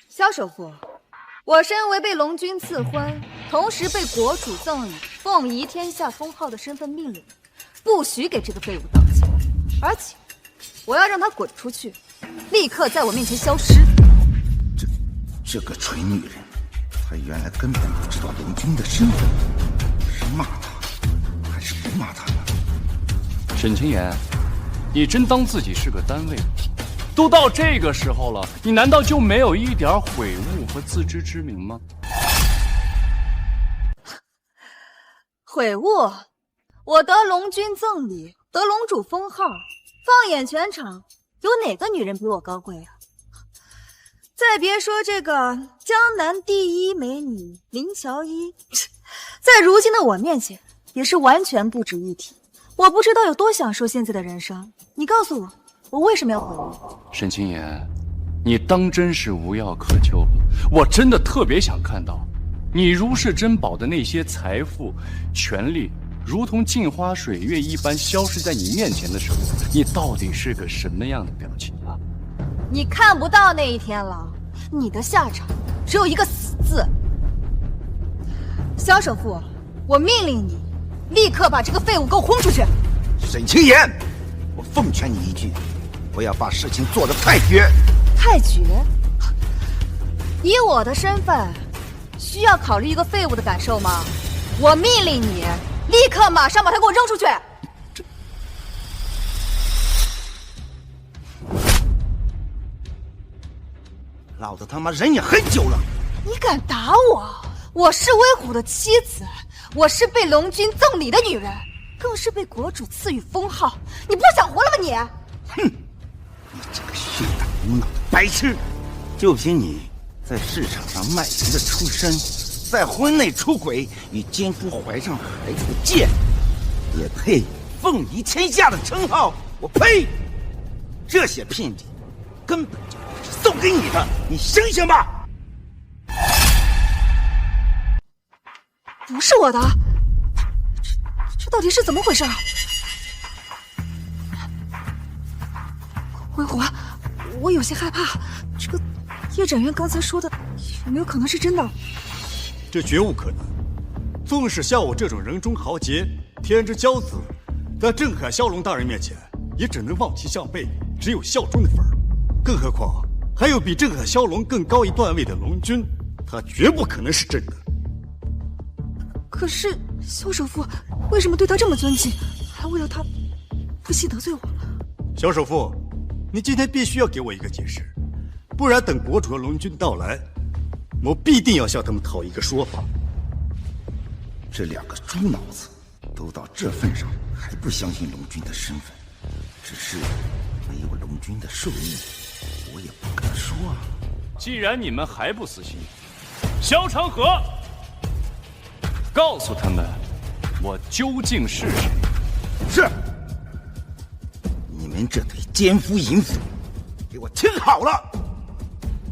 萧首富，我身为被龙君赐婚，同时被国主赠予凤仪天下封号的身份命令，不许给这个废物当家，而且我要让他滚出去，立刻在我面前消失。这个蠢女人，她原来根本不知道龙君的身份，是骂她还是不骂她呢？沈清言，你真当自己是个单位吗？都到这个时候了，你难道就没有一点悔悟和自知之明吗？悔悟？我得龙君赠礼，得龙主封号，放眼全场，有哪个女人比我高贵啊？再别说这个江南第一美女林乔伊，在如今的我面前也是完全不值一提。我不知道有多享受现在的人生，你告诉我，我为什么要悔悟？沈清言，你当真是无药可救了。我真的特别想看到，你如是珍宝的那些财富、权利，如同镜花水月一般消失在你面前的时候，你到底是个什么样的表情啊？你看不到那一天了，你的下场只有一个死字。萧首富，我命令你立刻把这个废物给我轰出去！沈清言，我奉劝你一句，不要把事情做得太绝。太绝？以我的身份，需要考虑一个废物的感受吗？我命令你立刻马上把他给我扔出去！老子他妈忍你很久了！你敢打我？我是威虎的妻子，我是被龙君赠礼的女人，更是被国主赐予封号。你不想活了吗你？哼！你这个血胆无脑的白痴！就凭你在市场上卖淫的出身，在婚内出轨与奸夫怀上孩子的贱，也配凤仪天下的称号？我呸！这些聘礼根本就不是送给你的，你醒醒吧！不是我的，这到底是怎么回事？威虎，我有些害怕，这个叶展元刚才说的有没有可能是真的？这绝无可能。纵使像我这种人中豪杰、天之骄子，在镇海骁龙大人面前，也只能望其项背，只有效忠的份儿。更何况还有比镇海骁龙更高一段位的龙君，他绝不可能是真的。可是萧首富为什么对他这么尊敬，还为了他不惜得罪我？小首富，你今天必须要给我一个解释，不然等国主和龙君到来，我必定要向他们讨一个说法。这两个猪脑子都到这份上，还不相信龙君的身份，只是没有龙君的授意，我也不敢说啊。既然你们还不死心，萧长河，告诉他们我究竟是谁。是。你们这对奸夫淫妇，给我听好了！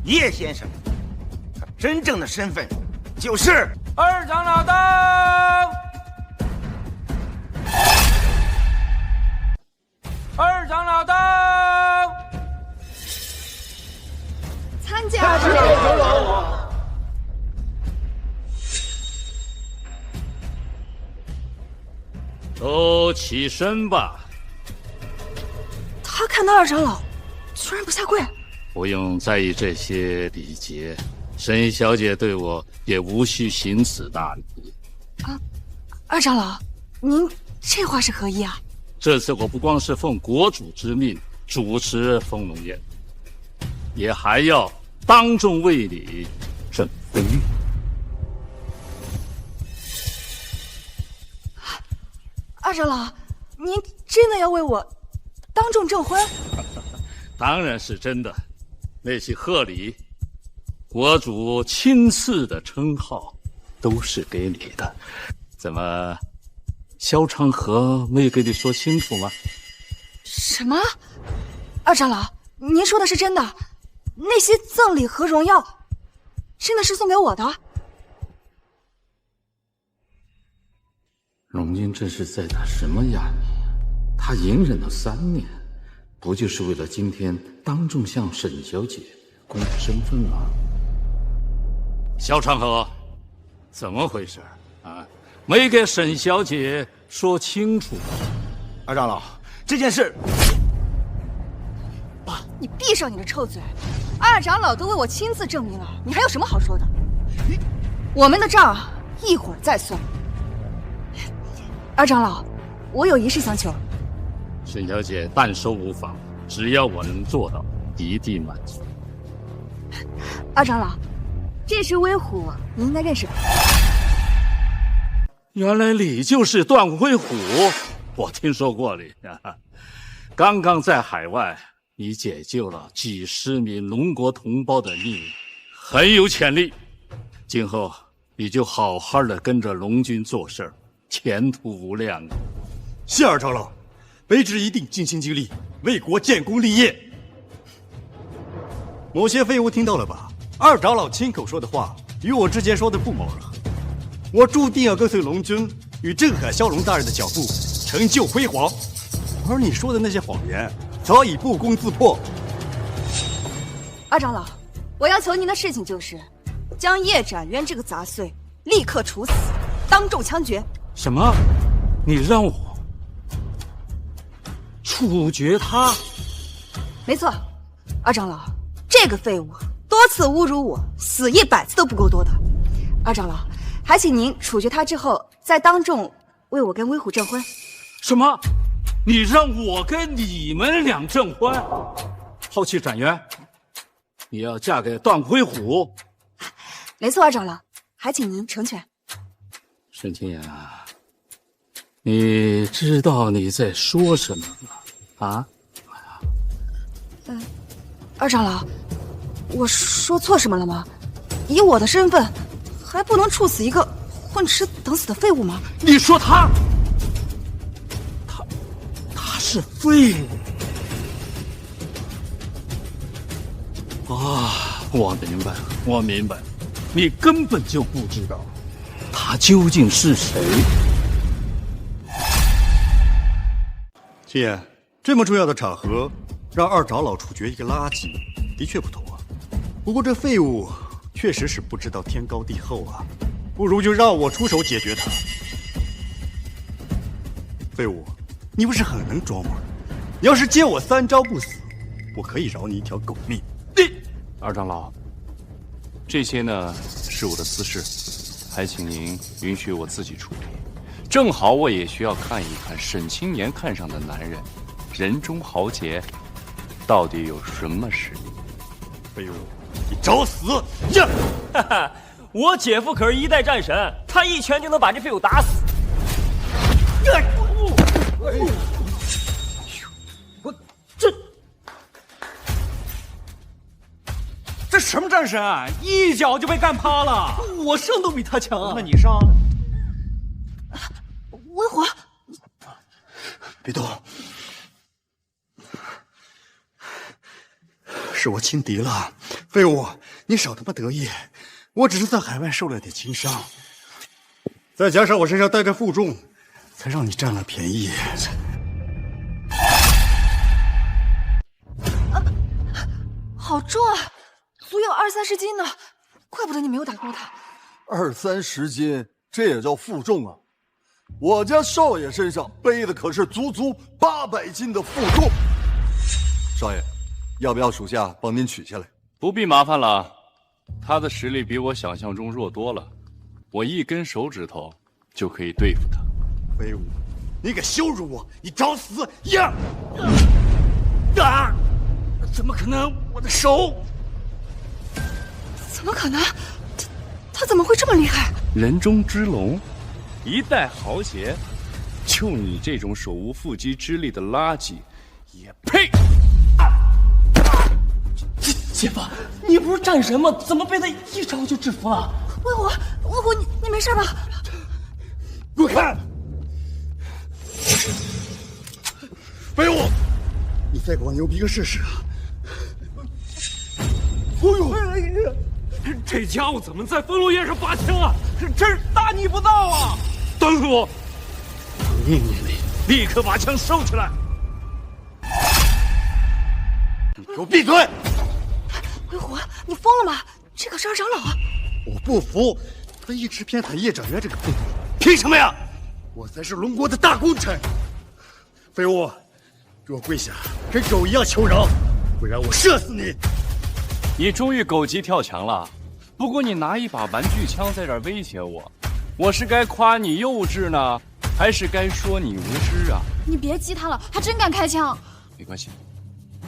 叶先生，他真正的身份就是二长老到！二长老到！参加都起身吧。他看到二长老，居然不下跪。不用在意这些礼节，沈小姐对我也无需行此大礼。啊，二长老，您这话是何意啊？这次我不光是奉国主之命主持封龙宴，也还要当众为你证婚约。二长老，您真的要为我当众证婚？当然是真的。那些贺礼，国主亲赐的称号，都是给你的。怎么，萧长河没给你说清楚吗？什么？二长老，您说的是真的？那些赠礼和荣耀，真的是送给我的？龙君这是在打什么哑谜？他隐忍了3年，不就是为了今天当众向沈小姐公布身份吗？萧长河，怎么回事啊？没给沈小姐说清楚。二长老，这件事，你闭上你的臭嘴！二长老都为我亲自证明了，你还有什么好说的？我们的账一会儿再算。二长老，我有一事相求。沈小姐但收无妨，只要我能做到，一定满足。二长老，这是威虎，你应该认识吧？原来你就是段威虎，我听说过你。刚刚在海外，你解救了几十名龙国同胞的命，很有潜力。今后你就好好的跟着龙军做事儿，前途无量。谢二长老，卑职一定尽心尽力，为国建功立业。某些废物听到了吧？二长老亲口说的话与我之前说的不谋而合。我注定要跟随龙君与镇海骁龙大人的脚步，成就辉煌。而你说的那些谎言，早已不攻自破。二长老，我要求您的事情就是，将叶展渊这个杂碎立刻处死，当众枪决。什么？你让我处决他？没错，二长老，这个废物多次侮辱我，死100次都不够多的。二长老，还请您处决他之后，再当众为我跟威虎证婚。什么？你让我跟你们俩证婚？抛弃展元，你要嫁给段威虎？没错，二长老，还请您成全。沈清言啊，你知道你在说什么吗？啊？二长老，我说错什么了吗？以我的身份，还不能处死一个混吃等死的废物吗？你说他是废物啊！我明白了，我明白了，你根本就不知道他究竟是谁。青言，这么重要的场合，让二长老处决一个垃圾，的确不妥啊。不过这废物确实是不知道天高地厚啊，不如就让我出手解决他。废物，你不是很能装吗？你要是接我3招不死，我可以饶你一条狗命。二长老，这些呢是我的私事，还请您允许我自己处理。正好我也需要看一看沈清言看上的男人，人中豪杰到底有什么实力。废物，你找死！呀！哈哈，我姐夫可是1代战神，他一拳就能把这废物打死。这什么战神啊！一脚就被干趴了。我胜都比他强啊！那你上。威虎，别动，是我轻敌了。废物，你少他妈得意！我只是在海外受了点轻伤，再加上我身上带着负重，才让你占了便宜。好重啊，足有20-30斤呢，怪不得你没有打过他。20-30斤，这也叫负重啊！我家少爷身上背的可是足800斤的负重。少爷，要不要属下帮您取下来？不必麻烦了，他的实力比我想象中弱多了，我1根手指头就可以对付他。废物，你敢羞辱我，你找死呀！怎么可能？我的手！怎么可能？他怎么会这么厉害？人中之龙，一代豪杰，就你这种手无缚鸡之力的垃圾，也配！姐夫，你不是战神吗？怎么被他一招就制服了？魏虎，你没事吧？给我看！废物！你再给我牛逼个试试啊！哎呦，这家伙怎么在封路宴上拔枪啊？真是大逆不道啊！等我！命令你立刻把枪收起来！你给我闭嘴！魏虎，你疯了吗？这可是二长老啊！我不服，他一直偏袒叶长渊这个废物，凭什么呀？我才是龙国的大功臣！废物，给我跪下，跟狗一样求饶，不然我射死你！你终于狗急跳墙了，不过你拿一把玩具枪在这儿威胁我，我是该夸你幼稚呢，还是该说你无知啊？你别激他了，他真敢开枪。没关系，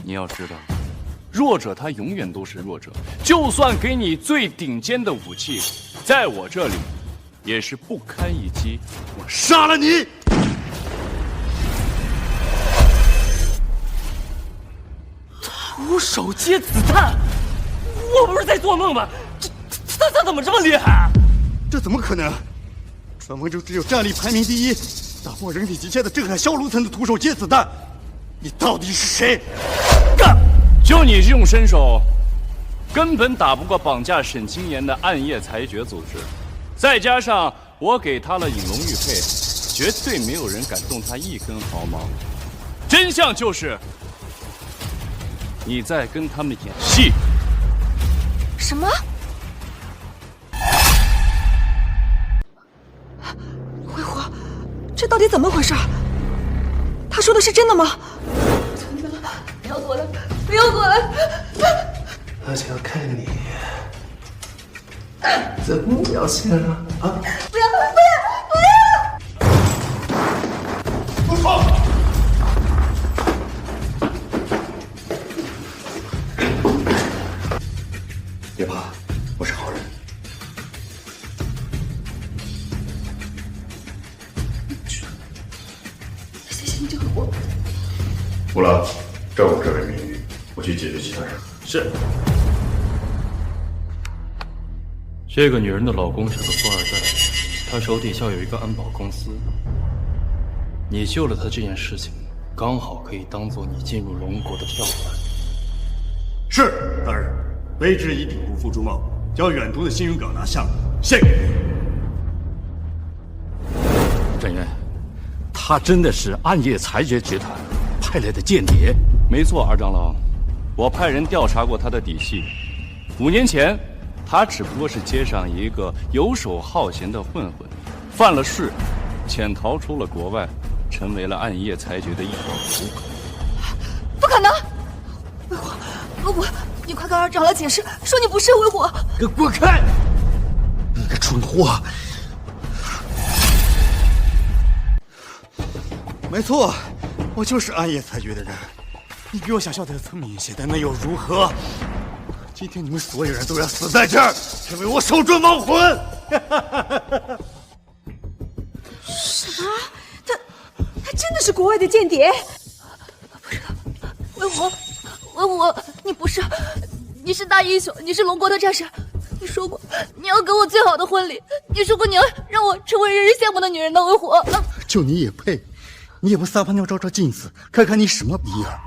你要知道，弱者他永远都是弱者，就算给你最顶尖的武器，在我这里也是不堪一击。我杀了你！徒手接子弹，我不是在做梦吗？他怎么这么厉害？这怎么可能？传闻中只有战力排名第一、打破人体极限的镇海骁龙才能徒手接子弹。你到底是谁？就你这种身手，根本打不过绑架沈清言的暗夜裁决组织。再加上我给他了引龙玉佩，绝对没有人敢动他一根毫毛。真相就是，你在跟他们演戏。什么？挥霍，这到底怎么回事？他说的是真的吗？真的，不要过来，不要过来！我就要看你怎么表现了啊！不要，不要！不放！别怕，我是好人。谢谢你救了我。穆拉，照顾这位美女，我去解决其他人。是。这个女人的老公是个富二代，她手底下有一个安保公司。你救了她这件事情，刚好可以当做你进入龙国的跳板。是，大人。卑职以顶部副珠帽将远东的新云港拿下，献给你。镇元，他真的是暗夜裁决集团派来的间谍？没错，二长老，我派人调查过他的底细。5年前，他只不过是街上一个游手好闲的混混，犯了事，潜逃出了国外，成为了暗夜裁决的一伙胡口。不可能！魏虎，你快跟二长老解释，说你不是魏虎。给我滚开！你个蠢货！没错，我就是暗夜裁决的人。你比我想象的更明显，但那又如何？今天你们所有人都要死在这儿，成为我手中亡魂！什么？他真的是国外的间谍？不是，魏虎，你不是，你是大英雄，你是龙国的战士。你说过你要给我最好的婚礼，你说过你要让我成为人人羡慕的女人的魏虎。就你也配？你也不撒泡尿照照镜子，看看你什么逼样！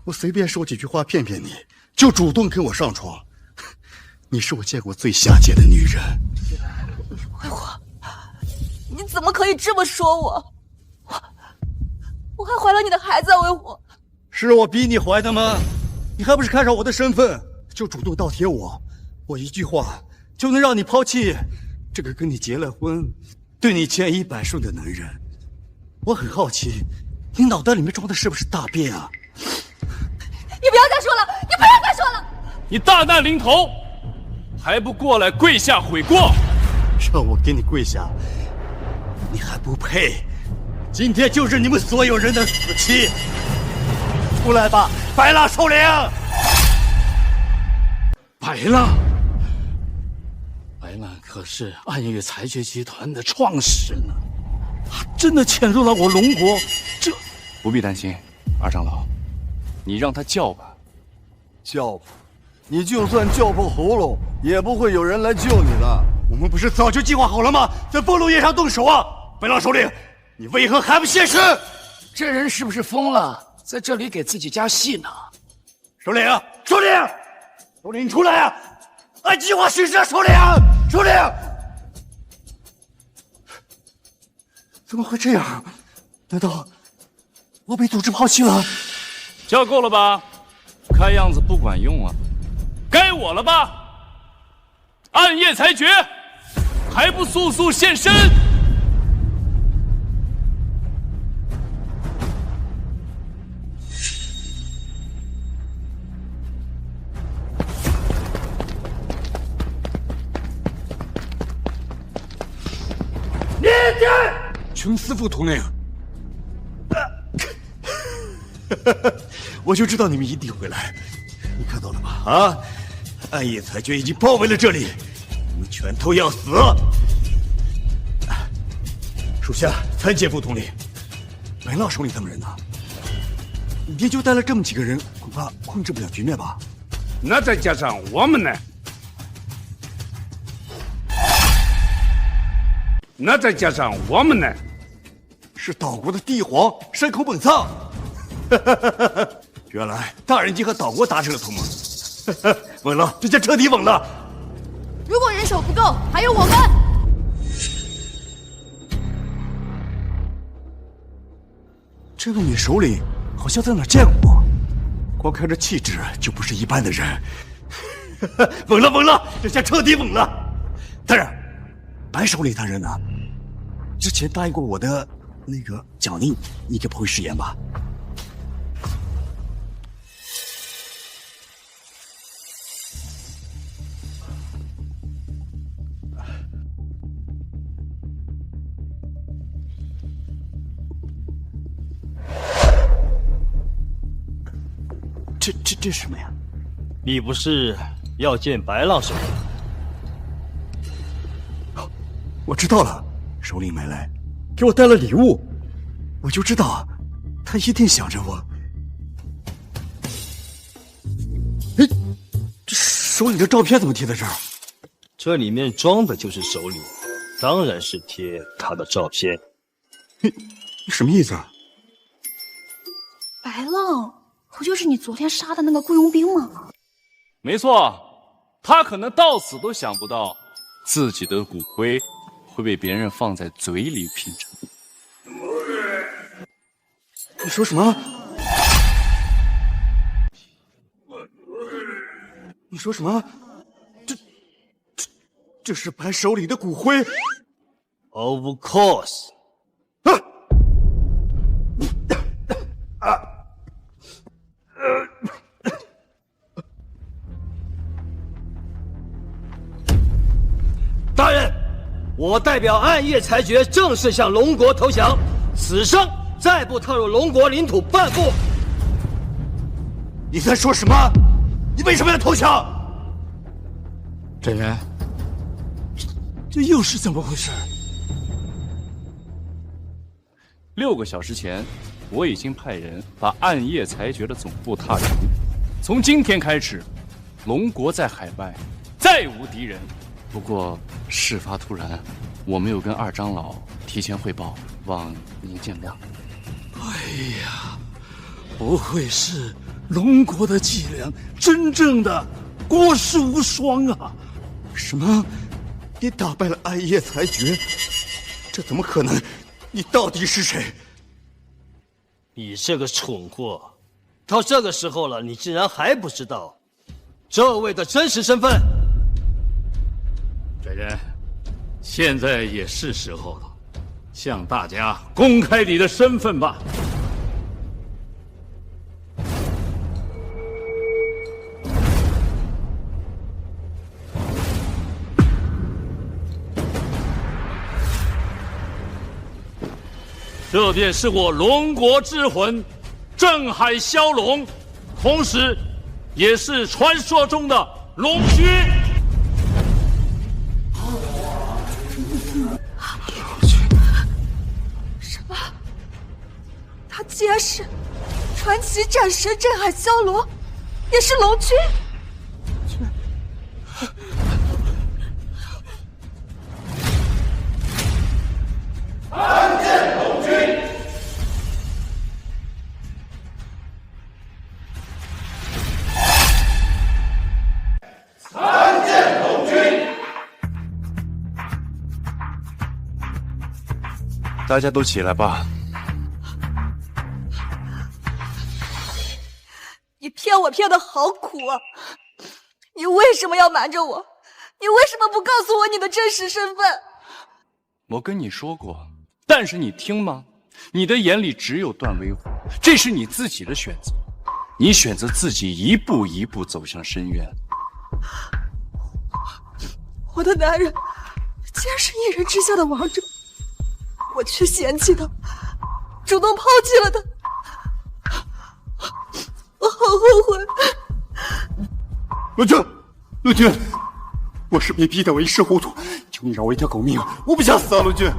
我随便说几句话骗骗你，就主动跟我上床。你是我见过最下贱的女人。魏虎，你怎么可以这么说我？我还怀了你的孩子啊，魏虎！是我逼你怀的吗？你还不是看上我的身份就主动倒贴我？我一句话就能让你抛弃这个跟你结了婚、对你千依百顺的男人？我很好奇，你脑袋里面装的是不是大便啊？你不要再说了，你不要再说了！你大难临头，还不过来跪下悔过？让我给你跪下，你还不配？今天就是你们所有人的死期！出来吧，白浪首领！白浪，白浪可是暗月裁决集团的创始呢，他真的潜入了我龙国，这不必担心，二长老，你让他叫吧。叫吧，你就算叫破喉咙，也不会有人来救你的。我们不是早就计划好了吗？在俸禄宴上动手啊！白浪首领，你为何还不现身？这人是不是疯了？在这里给自己加戏呢？首领，首领，首领，你出来啊！按计划行事啊！首领，首领，怎么会这样？难道我被组织抛弃了？叫够了吧？看样子不管用啊！该我了吧？暗夜裁决，还不速速现身！念念，琼师傅统领，我就知道你们一定会来。你看到了吗？啊，暗夜裁决已经包围了这里，你们全都要死！属下参见副统领。白浪首领他们人呢？也就带了这么几个人，恐怕控制不了局面吧？那再加上我们呢？那再加上我们呢？是岛国的帝皇山口本藏。原来大人已经和岛国达成了同盟。稳了，这下彻底稳了。如果人手不够，还有我们。这位女首领好像在哪见过，光看这气质就不是一般的人。稳了，稳了，这下彻底稳了。大人，白首领大人呢？之前答应过我的那个奖励，你可不会食言吧？这是什么呀？你不是要见白浪首领？我知道了，首领买来，给我带了礼物，我就知道，他一定想着我。哎，这首领的照片怎么贴在这儿？这里面装的就是首领，当然是贴他的照片。你什么意思啊？白浪，不就是你昨天杀的那个雇佣兵吗？没错，他可能到死都想不到，自己的骨灰会被别人放在嘴里品尝。你说什么？你说什么？这是白首领的骨灰 ？Of course。大人，我代表暗夜裁决正式向龙国投降，此生再不踏入龙国领土半步。你在说什么？你为什么要投降？镇元，这又是怎么回事？6个小时前，我已经派人把暗夜裁决的总部踏平。从今天开始，龙国在海外再无敌人。不过事发突然，我没有跟二长老提前汇报，望您见谅。哎呀，不愧是龙国的伎俩，真正的国士无双啊！什么？你打败了暗夜裁决？这怎么可能？你到底是谁？你这个蠢货！到这个时候了，你竟然还不知道这位的真实身份？这人，现在也是时候了，向大家公开你的身份吧。这便是我龙国之魂镇海骁龙，同时也是传说中的龙君。什么？他竟然是传奇战神镇海骁龙，也是龙君。参见龙君。参见龙君。大家都起来吧。你骗我骗得好苦啊！你为什么要瞒着我？你为什么不告诉我你的真实身份？我跟你说过，但是你听吗？你的眼里只有段威虎，这是你自己的选择，你选择自己一步一步走向深渊。我的男人竟然是一人之下的王者，我却嫌弃他，主动抛弃了他，我好后悔。陆军，陆军，我是被逼的，我一时糊涂，求你饶我一条狗命，我不想死啊，陆军。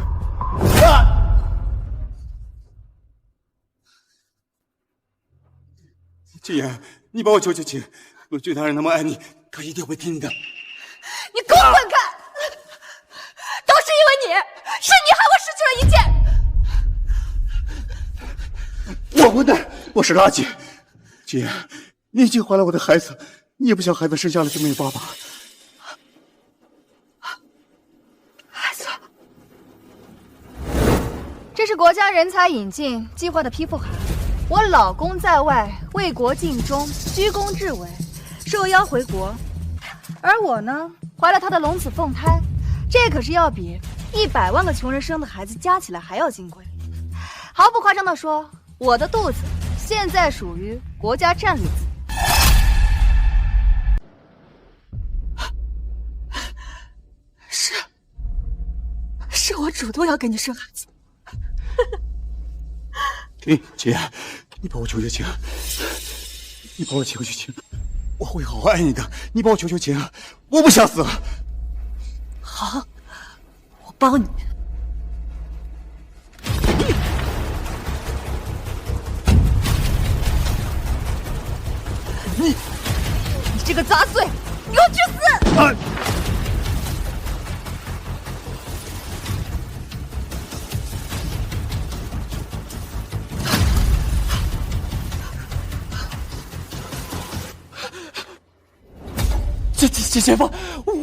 季言，你帮我求求情，陆军大人那么爱你，他一定会听你的。你给我滚开！都是因为你，是你害我失去了一切。我混蛋，我是垃圾。季言，你已经怀了我的孩子，你也不想孩子生下来就没有爸爸。孩子，这是国家人才引进计划的批复函。我老公在外为国尽忠，居功至伟，受邀回国，而我呢，怀了他的龙子凤胎，这可是要比100万个穷人生的孩子加起来还要金贵。毫不夸张地说，我的肚子现在属于国家战略资。是我主动要给你生孩子。姐，你帮我求求情，你帮我求求情，我会好好爱你的，你帮我求求情，我不想死。好，我帮你。你这个杂碎，你给我去死！前方，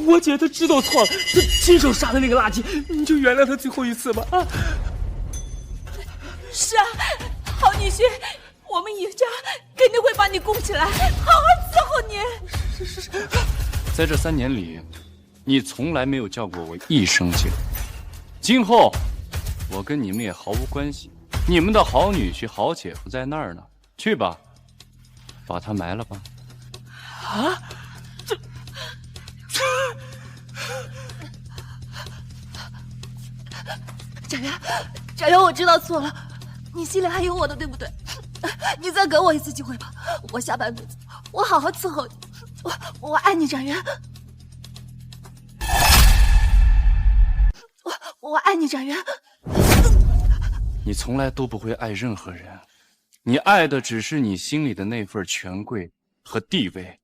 我姐她知道错了，她亲手杀的那个垃圾，你就原谅她最后一次吧。啊！是啊，好女婿，我们尹家肯定会把你供起来，好好伺候你。是。在这3年里，你从来没有叫过我一声姐，今后我跟你们也毫无关系。你们的好女婿、好姐夫在那儿呢，去吧，把他埋了吧。啊！展元，我知道错了，你心里还有我的，对不对？你再给我一次机会吧，我下半辈子我好好伺候你，我爱你，展元，我爱你，展元。你从来都不会爱任何人，你爱的只是你心里的那份权贵和地位。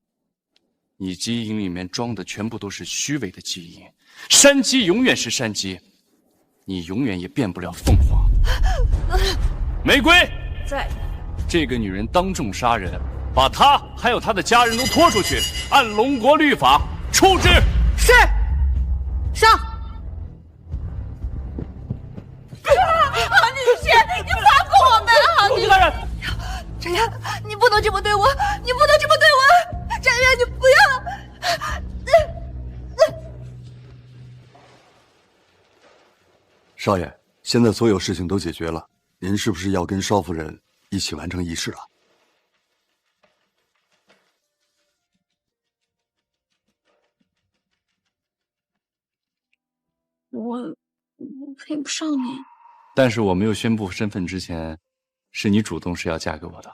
你基因里面装的全部都是虚伪的基因，山鸡永远是山鸡，你永远也变不了凤凰。玫瑰，在。这个女人当众杀人，把她还有她的家人都拖出去，按龙国律法处置。是。上。好女婿，你放过我们！好女大人，展元，你不能这么对我，你不能这么对我！展元，你不要！少爷，现在所有事情都解决了，您是不是要跟少夫人一起完成仪式了？我配不上你。但是我没有宣布身份之前，是你主动是要嫁给我的。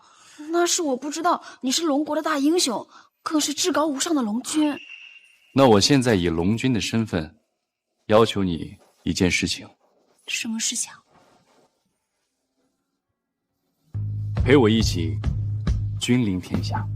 那是我不知道你是龙国的大英雄，更是至高无上的龙君。那我现在以龙君的身份，要求你一件事情。什么事情？陪我一起君临天下。